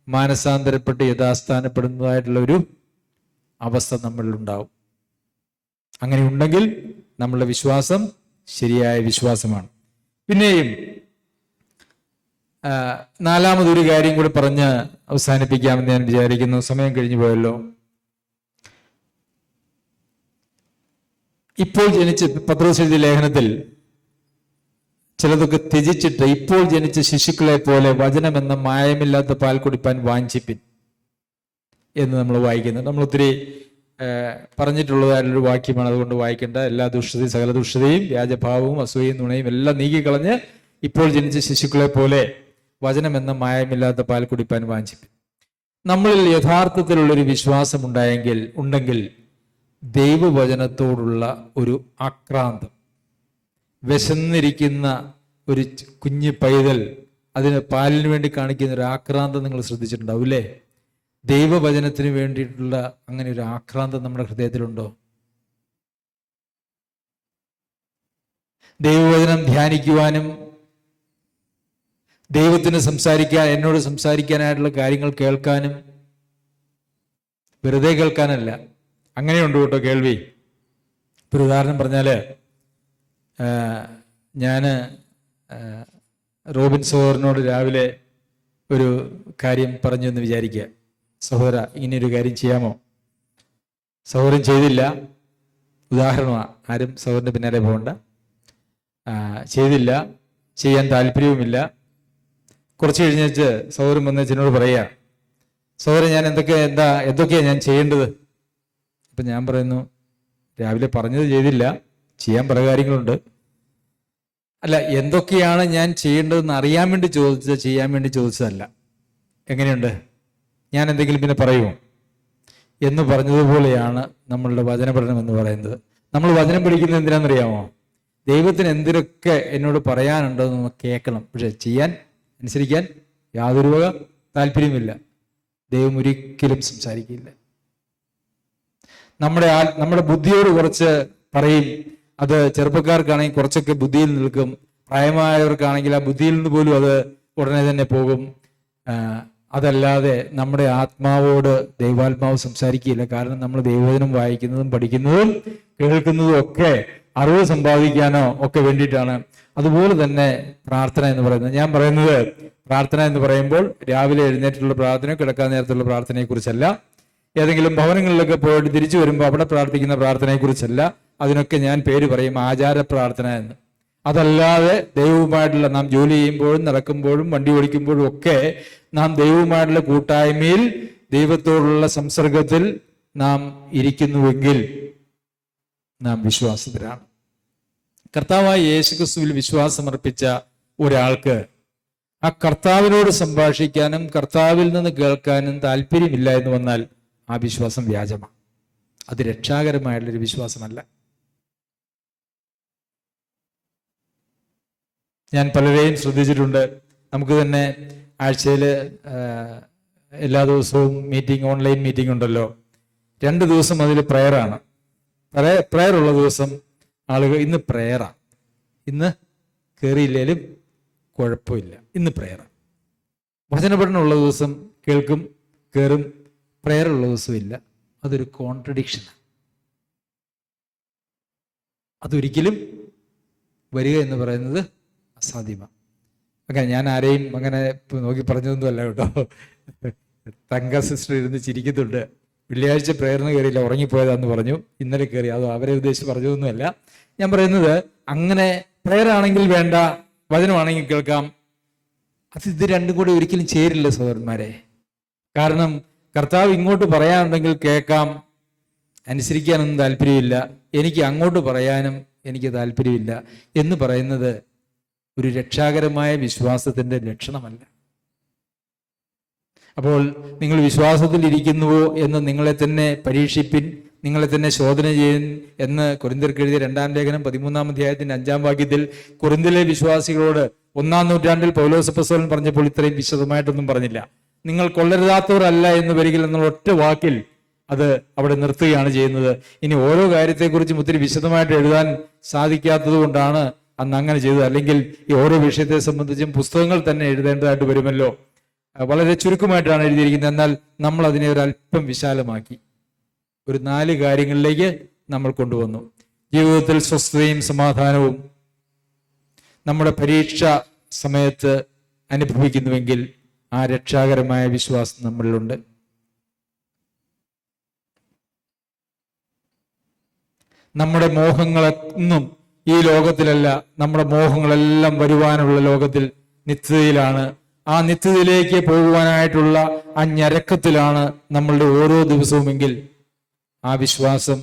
Speaker 1: മാനസാന്തരപ്പെട്ട് യഥാസ്ഥാനപ്പെടുന്നതായിട്ടുള്ള ഒരു അവസ്ഥ നമ്മളിലുണ്ടാവും. അങ്ങനെ ഉണ്ടെങ്കിൽ നമ്മളുടെ വിശ്വാസം ശരിയായ വിശ്വാസമാണ്. പിന്നെയും നാലാമതൊരു കാര്യം കൂടി പറഞ്ഞ് അവസാനിപ്പിക്കാമെന്ന് ഞാൻ വിചാരിക്കുന്നു. സമയം കഴിഞ്ഞു പോയല്ലോ. ഇപ്പോൾ ജനിച്ച്, പത്രോസ് എഴുതിയ ലേഖനത്തിൽ ചിലതൊക്കെ ത്യജിച്ചിട്ട് ഇപ്പോൾ ജനിച്ച ശിശുക്കളെ പോലെ വചനം എന്ന മായമില്ലാത്ത പാൽ കുടിപ്പാൻ വാഞ്ചിപ്പിൻ എന്ന് നമ്മൾ വായിക്കുന്നത്. നമ്മൾ ഒത്തിരി പറഞ്ഞിട്ടുള്ളതായിട്ടുള്ളൊരു വാക്യമാണ്, അതുകൊണ്ട് വായിക്കേണ്ട. എല്ലാ ദുഷ്ടതയും, സകല ദുഷ്ടതയും, വ്യാജഭാവവും, അസൂയയും, നുണയും എല്ലാം നീക്കിക്കളഞ്ഞ് ഇപ്പോൾ ജനിച്ച ശിശുക്കളെ പോലെ വചനം എന്ന മായമില്ലാത്ത പാൽ കുടിപ്പാൻ വാഞ്ചിപ്പിൻ. നമ്മളിൽ യഥാർത്ഥത്തിലുള്ളൊരു വിശ്വാസം ഉണ്ടെങ്കിൽ ദൈവവചനത്തോടുള്ള ഒരു ആക്രാന്തം, വിശന്നിരിക്കുന്ന ഒരു കുഞ്ഞു പൈതൽ അതിന് പാലിന് വേണ്ടി കാണിക്കുന്ന ഒരു ആക്രാന്തം നിങ്ങൾ ശ്രദ്ധിച്ചിട്ടുണ്ടാവും അല്ലേ? ദൈവവചനത്തിന് വേണ്ടിയിട്ടുള്ള അങ്ങനെ ഒരു ആക്രാന്തം നമ്മുടെ ഹൃദയത്തിലുണ്ടോ? ദൈവവചനം ധ്യാനിക്കുവാനും ദൈവത്തിന് എന്നോട് സംസാരിക്കാനായിട്ടുള്ള കാര്യങ്ങൾ കേൾക്കാനും, വെറുതെ കേൾക്കാനല്ല. അങ്ങനെയുണ്ട് കേട്ടോ കേൾവി. ഒരു ഉദാഹരണം പറഞ്ഞാല്, ഞാൻ റോബിൻ സഹോദരനോട് രാവിലെ ഒരു കാര്യം പറഞ്ഞു എന്ന് വിചാരിക്കുക. സഹോദര, ഇങ്ങനെയൊരു കാര്യം ചെയ്യാമോ? സഹോദരൻ ചെയ്തില്ല. ഉദാഹരണമാണ്, ആരും സഹോദരൻ്റെ പിന്നാലെ പോകണ്ട. ചെയ്തില്ല, ചെയ്യാൻ താല്പര്യവുമില്ല. കുറച്ച് കഴിഞ്ഞ് സഹോദരൻ വന്ന് എന്നോട് പറയുക, സഹോദരൻ ഞാൻ എന്തൊക്കെയാണ് ഞാൻ ചെയ്യേണ്ടത്? അപ്പം ഞാൻ പറയുന്നു, രാവിലെ പറഞ്ഞത് ചെയ്തില്ല, ചെയ്യാൻ പല കാര്യങ്ങളുണ്ട്. അല്ല, എന്തൊക്കെയാണ് ഞാൻ ചെയ്യേണ്ടതെന്ന് അറിയാൻ വേണ്ടി ചെയ്യാൻ വേണ്ടി ചോദിച്ചതല്ല. എങ്ങനെയുണ്ട്, ഞാൻ എന്തെങ്കിലും പിന്നെ പറയുമോ എന്ന് പറഞ്ഞതുപോലെയാണ് നമ്മളുടെ വചന പഠനം എന്ന് പറയുന്നത്. നമ്മൾ വചനം പഠിക്കുന്നത് എന്തിനാണെന്നറിയാമോ? ദൈവത്തിന് എന്തിനൊക്കെ എന്നോട് പറയാനുണ്ടോ എന്ന് കേൾക്കണം. പക്ഷെ അനുസരിക്കാൻ യാതൊരു വക താല്പര്യമില്ല. ദൈവം ഒരിക്കലും സംസാരിക്കില്ല. നമ്മുടെ ബുദ്ധിയോട് കുറച്ച് പറയും. അത് ചെറുപ്പക്കാർക്കാണെങ്കിൽ കുറച്ചൊക്കെ ബുദ്ധിയിൽ നിൽക്കും. പ്രായമായവർക്കാണെങ്കിൽ ആ ബുദ്ധിയിൽ നിന്ന് പോലും അത് ഉടനെ തന്നെ പോകും. അതല്ലാതെ നമ്മുടെ ആത്മാവോട് ദൈവാത്മാവ് സംസാരിക്കുകയില്ല. കാരണം നമ്മൾ ദൈവവചനം വായിക്കുന്നതും പഠിക്കുന്നതും കേൾക്കുന്നതും ഒക്കെ അറിവ് സമ്പാദിക്കാനോ ഒക്കെ വേണ്ടിയിട്ടാണ്. അതുപോലെ തന്നെ പ്രാർത്ഥന എന്ന് പറയുന്നത്, ഞാൻ പറയുന്നത് പ്രാർത്ഥന എന്ന് പറയുമ്പോൾ രാവിലെ എഴുന്നേറ്റുള്ള പ്രാർത്ഥന, കിടക്കാൻ നേരത്തുള്ള പ്രാർത്ഥനയെ കുറിച്ചല്ല, ഏതെങ്കിലും ഭവനങ്ങളിലൊക്കെ പോയിട്ട് തിരിച്ചു വരുമ്പോൾ അവിടെ പ്രാർത്ഥിക്കുന്ന പ്രാർത്ഥനയെ കുറിച്ചല്ല. അതിനൊക്കെ ഞാൻ പേര് പറയും ആചാര പ്രാർത്ഥന എന്ന്. അതല്ലാതെ ദൈവവുമായിട്ടുള്ള, നാം ജോലി ചെയ്യുമ്പോഴും നടക്കുമ്പോഴും വണ്ടി ഓടിക്കുമ്പോഴും ഒക്കെ നാം ദൈവവുമായിട്ടുള്ള കൂട്ടായ്മയിൽ, ദൈവത്തോടുള്ള സംസർഗത്തിൽ നാം ഇരിക്കുന്നുവെങ്കിൽ നാം വിശ്വാസത്തിലാണ്. കർത്താവായ യേശുക്രിസ്തുവിൽ വിശ്വാസമർപ്പിച്ച ഒരാൾക്ക് ആ കർത്താവിനോട് സംഭാഷിക്കാനും കർത്താവിൽ നിന്ന് കേൾക്കാനും താല്പര്യമില്ല എന്ന് വന്നാൽ ആ വിശ്വാസം വ്യാജമാണ്. അത് രക്ഷാകരമായുള്ളൊരു വിശ്വാസമല്ല. ഞാൻ പലരെയും ശ്രദ്ധിച്ചിട്ടുണ്ട്. നമുക്ക് തന്നെ ആഴ്ചയിൽ എല്ലാ ദിവസവും മീറ്റിംഗ്, ഓൺലൈൻ മീറ്റിംഗ് ഉണ്ടല്ലോ. 2 ദിവസം അതിൽ പ്രയറാണ്. പ്രയറുള്ള ദിവസം ആളുകൾ ഇന്ന് പ്രയറാണ്, ഇന്ന് കയറിയില്ലേലും കുഴപ്പമില്ല, ഇന്ന് പ്രയറാണ്. വചനപഠനമുള്ള ദിവസം കേൾക്കും, കയറും. പ്രയറുള്ള ദിവസം ഇല്ല. അതൊരു കോൺട്രഡിക്ഷനാണ്. അതൊരിക്കലും വരിക എന്ന് പറയുന്നത് അസാധ്യമാണ്. അങ്ങനെ ഞാൻ ആരെയും അങ്ങനെ നോക്കി പറഞ്ഞതൊന്നുമല്ല കേട്ടോ. തങ്ക സിസ്റ്റർ ഇരുന്ന് ചിരിക്കുന്നുണ്ട്. വെള്ളിയാഴ്ച പ്രേയറിന് കയറിയില്ല, ഉറങ്ങിപ്പോയതാന്ന് പറഞ്ഞു. ഇന്നലെ കയറി, അത് അവരെ ഉദ്ദേശിച്ച് പറഞ്ഞതൊന്നുമല്ല. ഞാൻ പറയുന്നത് അങ്ങനെ പ്രേയറാണെങ്കിൽ വേണ്ട, വചനമാണെങ്കിൽ കേൾക്കാം. ഇത് രണ്ടും കൂടി ഒരിക്കലും ചേരില്ല സഹോദരന്മാരെ. കാരണം കർത്താവ് ഇങ്ങോട്ട് പറയാനുണ്ടെങ്കിൽ കേൾക്കാം, അനുസരിക്കാനൊന്നും താല്പര്യമില്ല. എനിക്ക് അങ്ങോട്ട് പറയാനും എനിക്ക് താല്പര്യമില്ല എന്ന് പറയുന്നത് ഒരു രക്ഷാകരമായ വിശ്വാസത്തിന്റെ ലക്ഷണമല്ല. അപ്പോൾ നിങ്ങൾ വിശ്വാസത്തിൽ ഇരിക്കുന്നുവോ എന്ന് നിങ്ങളെ തന്നെ പരീക്ഷിപ്പിൻ, നിങ്ങളെ തന്നെ ശോധന ചെയ്യൻ എന്ന് കൊരിന്ത്യർക്ക് എഴുതിയ 2-ാം ലേഖനം 13-ാം അധ്യായത്തിന്റെ 5-ാം വാക്യത്തിൽ കൊരിന്ത്യയിലെ വിശ്വാസികളോട് 1-ാം നൂറ്റാണ്ടിൽ പൗലോസ് അപ്പോസ്തലൻ പറഞ്ഞപ്പോൾ ഇത്രയും വിശദമായിട്ടൊന്നും പറഞ്ഞില്ല. നിങ്ങൾ കൊള്ളരുതാത്തവരല്ല എന്ന് വരികിൽ എന്നുള്ള ഒറ്റ വാക്കിൽ അത് അവിടെ നിർത്തുകയാണ് ചെയ്യുന്നത്. ഇനി ഓരോ കാര്യത്തെക്കുറിച്ചും ഒത്തിരി വിശദമായിട്ട് എഴുതാൻ സാധിക്കാത്തത് കൊണ്ടാണ് അന്ന് അങ്ങനെ ചെയ്തത്. അല്ലെങ്കിൽ ഈ ഓരോ വിഷയത്തെ സംബന്ധിച്ചും പുസ്തകങ്ങൾ തന്നെ എഴുതേണ്ടതായിട്ട് വരുമല്ലോ. വളരെ ചുരുക്കമായിട്ടാണ് എഴുതിയിരിക്കുന്നത്. എന്നാൽ നമ്മൾ അതിനെ ഒരല്പം വിശാലമാക്കി ഒരു 4 കാര്യങ്ങളിലേക്ക് നമ്മൾ കൊണ്ടുവന്നു. ജീവിതത്തിൽ സ്വസ്ഥതയും സമാധാനവും നമ്മുടെ പരീക്ഷ സമയത്ത് അനുഭവിക്കുന്നുവെങ്കിൽ ആ രക്ഷാകരമായ വിശ്വാസം നമ്മളിലുണ്ട്. നമ്മുടെ മോഹങ്ങളൊന്നും ഈ ലോകത്തിലല്ല, നമ്മുടെ മോഹങ്ങളെല്ലാം വരുവാനുള്ള ലോകത്തിൽ, നിത്യതയിലാണ്. ആ നിത്യതയിലേക്ക് പോകുവാനായിട്ടുള്ള ആ ഞരക്കത്തിലാണ് നമ്മളുടെ ഓരോ ദിവസവുമെങ്കിൽ ആ വിശ്വാസം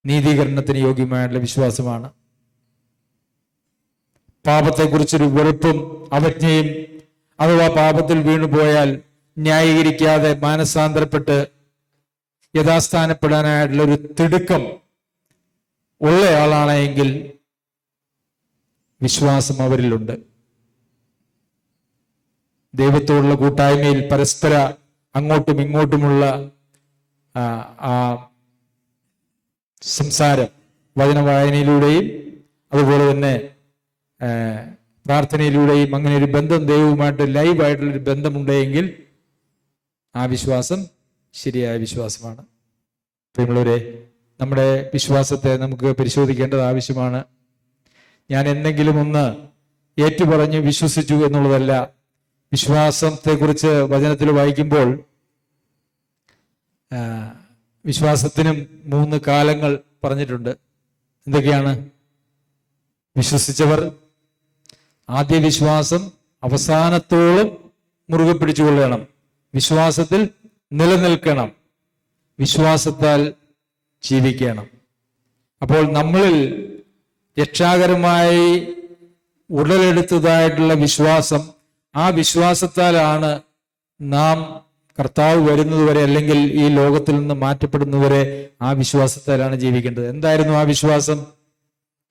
Speaker 1: നീതീകരണത്തിന് യോഗ്യമായിട്ടുള്ള വിശ്വാസമാണ്. പാപത്തെക്കുറിച്ചൊരു വെറുപ്പും അവജ്ഞയും, അഥവാ പാപത്തിൽ വീണുപോയാൽ ന്യായീകരിക്കാതെ മാനസാന്തരപ്പെട്ട് യഥാസ്ഥാനപ്പെടാനായിട്ടുള്ള ഒരു തിടുക്കം ഉള്ളയാളാണെങ്കിൽ വിശ്വാസം അവരിലുണ്ട്. ദൈവത്തോടുള്ള കൂട്ടായ്മയിൽ പരസ്പര അങ്ങോട്ടും ഇങ്ങോട്ടുമുള്ള ആ സംസാരം, വചന വായനയിലൂടെയും അതുപോലെ തന്നെ പ്രാർത്ഥനയിലൂടെയും അങ്ങനെ ഒരു ബന്ധം ദൈവവുമായിട്ട് ലൈവായിട്ടുള്ളൊരു ബന്ധമുണ്ടെങ്കിൽ ആ വിശ്വാസം ശരിയായ വിശ്വാസമാണ്. പ്രിയമുള്ളവരെ, നമ്മുടെ വിശ്വാസത്തെ നമുക്ക് പരിശോധിക്കേണ്ടത് ആവശ്യമാണ്. ഞാൻ എന്തെങ്കിലും ഒന്ന് ഏറ്റുപറഞ്ഞ് വിശ്വസിച്ചു എന്നുള്ളതല്ല. വിശ്വാസത്തെക്കുറിച്ച് വചനത്തിൽ വായിക്കുമ്പോൾ വിശ്വാസത്തിനും 3 കാലങ്ങൾ പറഞ്ഞിട്ടുണ്ട്. എന്തൊക്കെയാണ്? വിശ്വസിച്ചവർ ആദ്യ വിശ്വാസം അവസാനത്തോളം മുറുകെ പിടിച്ചുകൊള്ളണം, വിശ്വാസത്തിൽ നിലനിൽക്കണം, വിശ്വാസത്താൽ ജീവിക്കണം. അപ്പോൾ നമ്മളിൽ രക്ഷാകരമായി ഉടലെടുത്തതായിട്ടുള്ള വിശ്വാസം, ആ വിശ്വാസത്താലാണ് നാം കർത്താവ് വരുന്നതുവരെ അല്ലെങ്കിൽ ഈ ലോകത്തിൽ നിന്ന് മാറ്റപ്പെടുന്നതുവരെ ആ വിശ്വാസത്താലാണ് ജീവിക്കേണ്ടത്. എന്തായിരുന്നു ആ വിശ്വാസം?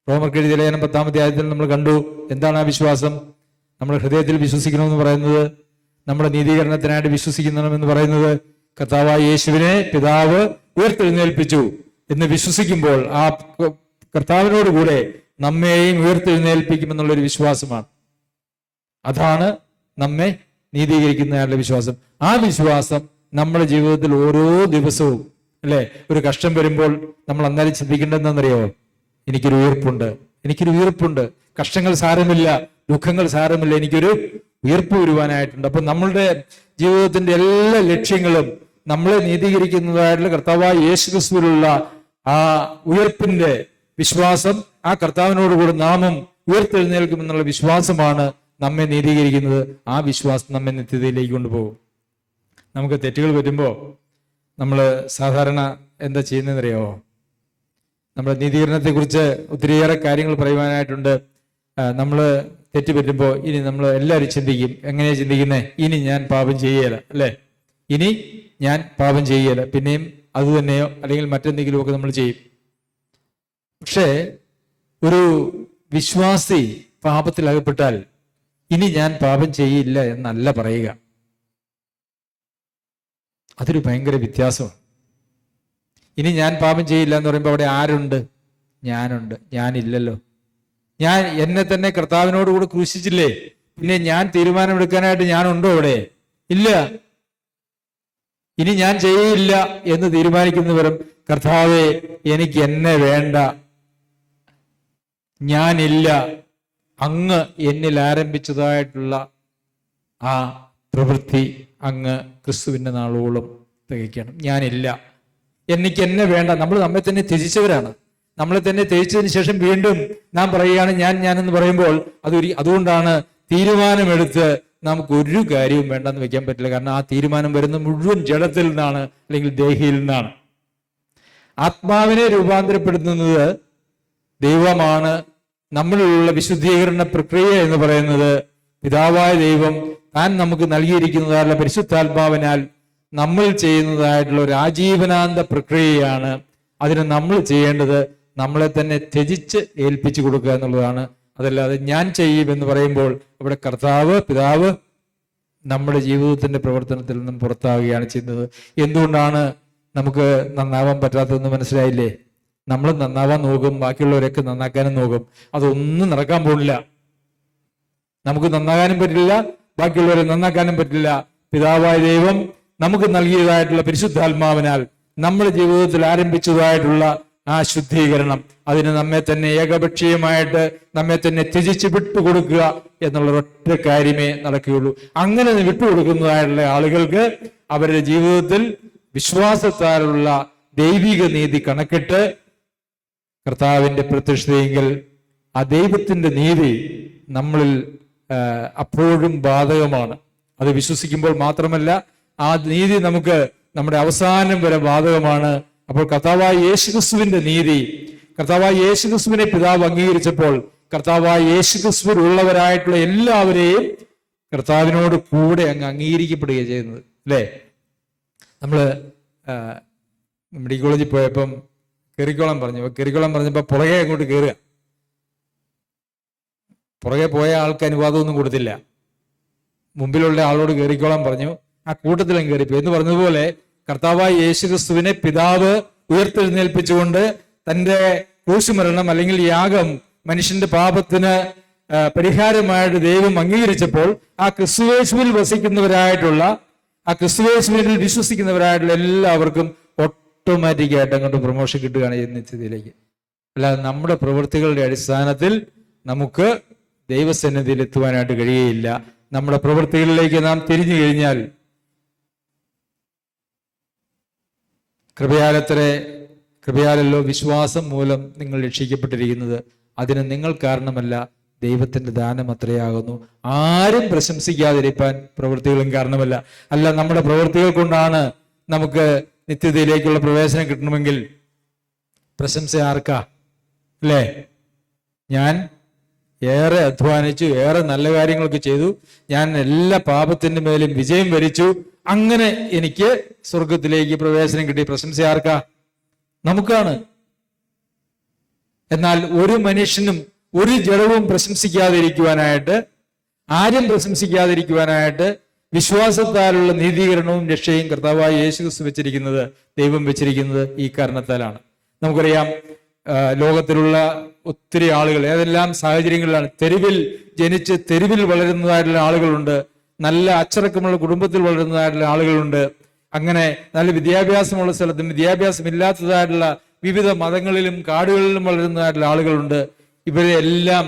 Speaker 1: റോമർക്ക് എഴുതിയ ലേഖനം 10-ാം അധ്യായത്തിൽ നമ്മൾ കണ്ടു. എന്താണ് ആ വിശ്വാസം? നമ്മുടെ ഹൃദയത്തിൽ വിശ്വസിക്കണമെന്ന് പറയുന്നത്, നമ്മുടെ നീതീകരണത്തിനായിട്ട് വിശ്വസിക്കണമെന്ന് പറയുന്നത്, കർത്താവായ യേശുവിനെ പിതാവ് ഉയർത്തെഴുന്നേൽപ്പിച്ചു എന്ന് വിശ്വസിക്കുമ്പോൾ ആ കർത്താവിനോട് കൂടെ നമ്മെയും ഉയർത്തെഴുന്നേൽപ്പിക്കുമെന്നുള്ളൊരു വിശ്വാസമാണ്. അതാണ് നമ്മെ നീതീകരിക്കുന്നതായിട്ടുള്ള വിശ്വാസം. ആ വിശ്വാസം നമ്മുടെ ജീവിതത്തിൽ ഓരോ ദിവസവും, അല്ലെ, ഒരു കഷ്ടം വരുമ്പോൾ നമ്മൾ അന്നേരം ചിന്തിക്കേണ്ടതെന്നറിയാമോ? എനിക്കൊരു ഉയർപ്പുണ്ട്. കഷ്ടങ്ങൾ സാരമില്ല, ദുഃഖങ്ങൾ സാരമില്ല, എനിക്കൊരു ഉയർപ്പ് വരുവാനായിട്ടുണ്ട്. അപ്പൊ നമ്മളുടെ ജീവിതത്തിന്റെ എല്ലാ ലക്ഷ്യങ്ങളും നമ്മളെ നീതീകരിക്കുന്നതായിട്ടുള്ള കർത്താവായ യേശുക്രിസ്തുവിലുള്ള ആ ഉയർപ്പിന്റെ വിശ്വാസം, ആ കർത്താവിനോടുകൂടി നാമും ഉയർത്തെഴുന്നേൽക്കുമെന്നുള്ള വിശ്വാസമാണ് നമ്മെ നീതീകരിക്കുന്നത്. ആ വിശ്വാസം നമ്മെ നിത്യതയിലേക്ക് കൊണ്ടുപോകും. നമുക്ക് തെറ്റുകൾ പറ്റുമ്പോൾ നമ്മൾ സാധാരണ എന്താ ചെയ്യുന്നതെന്നറിയാമോ? നമ്മുടെ നീതീകരണത്തെക്കുറിച്ച് ഒത്തിരിയേറെ കാര്യങ്ങൾ പറയുവാനായിട്ടുണ്ട്. നമ്മൾ തെറ്റ് പറ്റുമ്പോൾ ഇനി നമ്മൾ എല്ലാവരും ചിന്തിക്കും. എങ്ങനെയാ ചിന്തിക്കുന്നത്? ഇനി ഞാൻ പാപം ചെയ്യല, അല്ലേ? ഇനി ഞാൻ പാപം ചെയ്യല, പിന്നെയും അത് തന്നെയോ അല്ലെങ്കിൽ മറ്റെന്തെങ്കിലുമൊക്കെ നമ്മൾ ചെയ്യും. പക്ഷേ ഒരു വിശ്വാസി പാപത്തിലകപ്പെട്ടാൽ ഇനി ഞാൻ പാപം ചെയ്യില്ല എന്നല്ല പറയുക. അതൊരു ഭയങ്കര വ്യത്യാസമാണ്. ഇനി ഞാൻ പാപം ചെയ്യില്ല എന്ന് പറയുമ്പോൾ അവിടെ ആരുണ്ട്? ഞാനുണ്ട്. ഞാനില്ലല്ലോ. ഞാൻ എന്നെ തന്നെ കർത്താവിനോട് കൂടെ ക്രൂശിച്ചില്ലേ? പിന്നെ ഞാൻ തീരുമാനമെടുക്കാനായിട്ട് ഞാനുണ്ടോ അവിടെ? ഇല്ല. ഇനി ഞാൻ ചെയ്യില്ല എന്ന് തീരുമാനിക്കുന്നവരും, കർത്താവേ എനിക്ക് എന്നെ വേണ്ട, ഞാനില്ല, അങ്ങ് എന്നിൽ ആരംഭിച്ചതായിട്ടുള്ള ആ പ്രവൃത്തി അങ്ങ് ക്രിസ്തുവിന്റെ നാളോളം തികയ്ക്കണം. ഞാനില്ല, എനിക്ക് എന്നെ വേണ്ട. നമ്മൾ നമ്മെ തന്നെ ത്യജിച്ചവരാണ്. നമ്മളെ തന്നെ ത്യജിച്ചതിന് ശേഷം വീണ്ടും നാം പറയുകയാണ് ഞാനെന്ന് പറയുമ്പോൾ അതുകൊണ്ടാണ് തീരുമാനമെടുത്ത് നമുക്ക് ഒരു കാര്യവും വേണ്ടെന്ന് വെക്കാൻ പറ്റില്ല. കാരണം ആ തീരുമാനം വരുന്ന മുഴുവൻ ജഡത്തിൽ നിന്നാണ്, അല്ലെങ്കിൽ ദേഹിയിൽ നിന്നാണ്. ആത്മാവിനെ രൂപാന്തരപ്പെടുത്തുന്നത് ദൈവമാണ്. നമ്മളിലുള്ള വിശുദ്ധീകരണ പ്രക്രിയ എന്ന് പറയുന്നത് പിതാവായ ദൈവം താൻ നമുക്ക് നൽകിയിരിക്കുന്നതായുള്ള പരിശുദ്ധാത്മാവിനാൽ നമ്മൾ ചെയ്യുന്നതായിട്ടുള്ള ഒരു ആജീവനാന്ത പ്രക്രിയയാണ്. അതിന് നമ്മൾ ചെയ്യേണ്ടത് നമ്മളെ തന്നെ ത്യജിച്ച് ഏൽപ്പിച്ചു കൊടുക്കുക എന്നുള്ളതാണ്. അതല്ലാതെ ഞാൻ ചെയ്യും എന്ന് പറയുമ്പോൾ അവിടെ കർത്താവ് പിതാവ് നമ്മുടെ ജീവിതത്തിന്റെ പ്രവർത്തനത്തിൽ നിന്നും പുറത്താവുകയാണ് ചെയ്യുന്നത്. എന്തുകൊണ്ടാണ് നമുക്ക് നന്നാവാൻ പറ്റാത്തതെന്ന് മനസ്സിലായില്ലേ? നമ്മൾ നന്നാവാൻ നോക്കും, ബാക്കിയുള്ളവരൊക്കെ നന്നാക്കാനും നോക്കും. അതൊന്നും നടക്കാൻ പോണില്ല. നമുക്ക് നന്നാകാനും പറ്റില്ല, ബാക്കിയുള്ളവരെ നന്നാക്കാനും പറ്റില്ല. പിതാവായ ദൈവം നമുക്ക് നൽകിയതായിട്ടുള്ള പരിശുദ്ധാത്മാവിനാൽ നമ്മുടെ ജീവിതത്തിൽ ആരംഭിച്ചതായിട്ടുള്ള ആ ശുദ്ധീകരണം, അതിന് നമ്മെ തന്നെ ഏകപക്ഷീയമായിട്ട് നമ്മെ തന്നെ ത്യജിച്ച് വിട്ടുകൊടുക്കുക എന്നുള്ള ഒറ്റ കാര്യമേ നടക്കുകയുള്ളൂ. അങ്ങനെ വിട്ടുകൊടുക്കുന്നതായിട്ടുള്ള ആളുകൾക്ക് അവരുടെ ജീവിതത്തിൽ വിശ്വാസത്താലുള്ള ദൈവിക നീതി കണക്കിട്ട് കർത്താവിന്റെ പ്രത്യക്ഷതയെങ്കിൽ ആ ദൈവത്തിന്റെ നീതി നമ്മളിൽ അപ്പോഴും ബാധകമാണ്. അത് വിശ്വസിക്കുമ്പോൾ മാത്രമല്ല, ആ നീതി നമുക്ക് നമ്മുടെ അവസാനം വരെ ബാധകമാണ്. അപ്പോൾ കർത്താവായ യേശുക്രിസ്തുവിന്റെ നീതി, കർത്താവായ യേശുക്രിസ്തുവിനെ പിതാവ് അംഗീകരിച്ചപ്പോൾ കർത്താവായ യേശുക്രിസ്തുവിൽ ഉള്ളവരായിട്ടുള്ള എല്ലാവരെയും കർത്താവിനോട് കൂടെ അങ്ങ് അംഗീകരിക്കപ്പെടുകയാണ് ചെയ്യുന്നത്, അല്ലേ? നമ്മള് മെഡിക്കൽ കോളേജിൽ പോയപ്പം കയറിക്കോളം പറഞ്ഞപ്പോൾ പുറകെ അങ്ങോട്ട് കയറുക. പുറകെ പോയ ആൾക്ക് അനുവാദമൊന്നും കൊടുത്തില്ല. മുമ്പിലുള്ള ആളോട് കയറിക്കോളാൻ പറഞ്ഞു. ആ കൂട്ടത്തിലും കയറിപ്പോ എന്ന് പറഞ്ഞതുപോലെ കർത്താവായ യേശുക്രിസ്തുവിനെ പിതാവ് ഉയർത്തെഴുന്നേൽപ്പിച്ചുകൊണ്ട് തന്റെ ക്രൂശുമരണം അല്ലെങ്കിൽ യാഗം മനുഷ്യന്റെ പാപത്തിന് പരിഹാരമായിട്ട് ദൈവം അംഗീകരിച്ചപ്പോൾ ആ ക്രിസ്തുയേശുവിൽ വസിക്കുന്നവരായിട്ടുള്ള, ആ ക്രിസ്തുയേശുവിൽ വിശ്വസിക്കുന്നവരായിട്ടുള്ള എല്ലാവർക്കും ഓട്ടോമാറ്റിക്കായിട്ട് അങ്ങോട്ട് പ്രൊമോഷൻ കിട്ടുകയാണ് ഈ നിത്യതയിലേക്ക്. അല്ലാതെ നമ്മുടെ പ്രവൃത്തികളുടെ അടിസ്ഥാനത്തിൽ നമുക്ക് ദൈവസന്നിധിയിൽ എത്തുവാനായിട്ട് കഴിയുകയില്ല. നമ്മുടെ പ്രവൃത്തികളിലേക്ക് നാം തിരിഞ്ഞു കഴിഞ്ഞാൽ കൃപയാലല്ലോ വിശ്വാസം മൂലം നിങ്ങൾ രക്ഷിക്കപ്പെട്ടിരിക്കുന്നത്. അതിന് നിങ്ങൾ കാരണമല്ല, ദൈവത്തിന്റെ ദാനം അത്രയാകുന്നു. ആരും പ്രശംസിക്കാതിരിക്കാൻ പ്രവൃത്തികളും കാരണമല്ല. അല്ല, നമ്മുടെ പ്രവൃത്തികൾ കൊണ്ടാണ് നമുക്ക് നിത്യതയിലേക്കുള്ള പ്രവേശനം കിട്ടണമെങ്കിൽ പ്രശംസ ആർക്കാ? അല്ലേ? ഞാൻ ഏറെ അധ്വാനിച്ചു, ഏറെ നല്ല കാര്യങ്ങളൊക്കെ ചെയ്തു, ഞാൻ എല്ലാ പാപത്തിന്റെ മേലും വിജയം വരിച്ചു, അങ്ങനെ എനിക്ക് സ്വർഗത്തിലേക്ക് പ്രവേശനം കിട്ടി. പ്രശംസ ആർക്കാ? നമുക്കാണ്. എന്നാൽ ഒരു മനുഷ്യനും ഒരു ജഡവും പ്രശംസിക്കാതിരിക്കുവാനായിട്ട്, ആരും പ്രശംസിക്കാതിരിക്കുവാനായിട്ട് വിശ്വാസത്താലുള്ള നീതീകരണവും രക്ഷയും കർത്താവായ യേശുക്രിസ്തു വെച്ചിരിക്കുന്നത്, ദൈവം വെച്ചിരിക്കുന്നത് ഈ കാരണത്താലാണ്. നമുക്കറിയാം, ലോകത്തിലുള്ള ഒത്തിരി ആളുകൾ ഏതെല്ലാം സാഹചര്യങ്ങളിലാണ് തെരുവിൽ ജനിച്ച് തെരുവിൽ വളരുന്നതായിട്ടുള്ള ആളുകളുണ്ട്. നല്ല അച്ചടക്കമുള്ള കുടുംബത്തിൽ വളരുന്നതായിട്ടുള്ള ആളുകളുണ്ട്. അങ്ങനെ നല്ല വിദ്യാഭ്യാസമുള്ള സ്ഥലത്തും വിദ്യാഭ്യാസം ഇല്ലാത്തതായിട്ടുള്ള വിവിധ മതങ്ങളിലും കാടുകളിലും വളരുന്നതായിട്ടുള്ള ആളുകളുണ്ട്. ഇവരെ എല്ലാം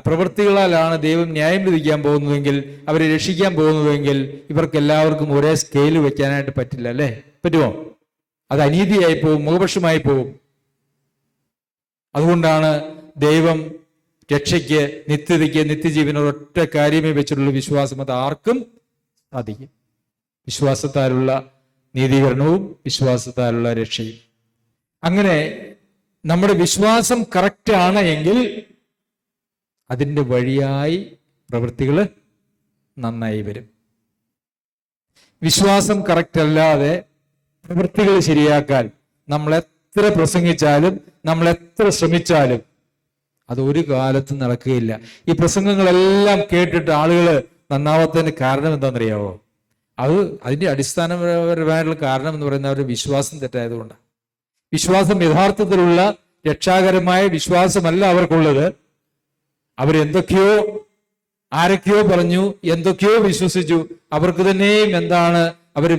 Speaker 1: പ്രവൃത്തികളാലാണ് ദൈവം ന്യായം വിധിക്കാൻ പോകുന്നതെങ്കിൽ, അവരെ രക്ഷിക്കാൻ പോകുന്നതെങ്കിൽ ഇവർക്ക് എല്ലാവർക്കും ഒരേ സ്കെയിൽ വെക്കാനായിട്ട് പറ്റില്ല. അല്ലേ? പറ്റുമോ? അത് അനീതിയായി പോവും, മുഖപക്ഷമായി പോവും. അതുകൊണ്ടാണ് ദൈവം രക്ഷയ്ക്ക്, നിത്യതയ്ക്ക്, നിത്യജീവന് ഒരൊറ്റ കാര്യമേ വെച്ചിട്ടുള്ള വിശ്വാസം. അത് ആർക്കും സാധിക്കും. വിശ്വാസത്താലുള്ള നീതീകരണവും വിശ്വാസത്താലുള്ള രക്ഷയും. അങ്ങനെ നമ്മുടെ വിശ്വാസം കറക്റ്റ് ആണ് എങ്കിൽ അതിൻ്റെ വഴിയായി പ്രവൃത്തികൾ നന്നായി വരും. വിശ്വാസം കറക്റ്റ് അല്ലാതെ പ്രവൃത്തികൾ ശരിയാക്കാൻ നമ്മൾ എത്ര പ്രസംഗിച്ചാലും നമ്മൾ എത്ര ശ്രമിച്ചാലും അത് ഒരു കാലത്തും നടക്കുകയില്ല. ഈ പ്രസംഗങ്ങളെല്ലാം കേട്ടിട്ട് ആളുകൾ നന്നാവാത്തതിന് കാരണം എന്താണെന്നറിയാവോ? അതിന്റെ അടിസ്ഥാനപരമായിട്ടുള്ള കാരണം എന്ന് പറയുന്നത് അവരുടെ വിശ്വാസം തെറ്റായതുകൊണ്ടാണ്. വിശ്വാസം യഥാർത്ഥത്തിലുള്ള രക്ഷാകരമായ വിശ്വാസമല്ല അവർക്കുള്ളത്. അവരെന്തൊക്കെയോ ആരൊക്കെയോ പറഞ്ഞു, എന്തൊക്കെയോ വിശ്വസിച്ചു. അവർക്ക് തന്നെയും എന്താണ് അവർ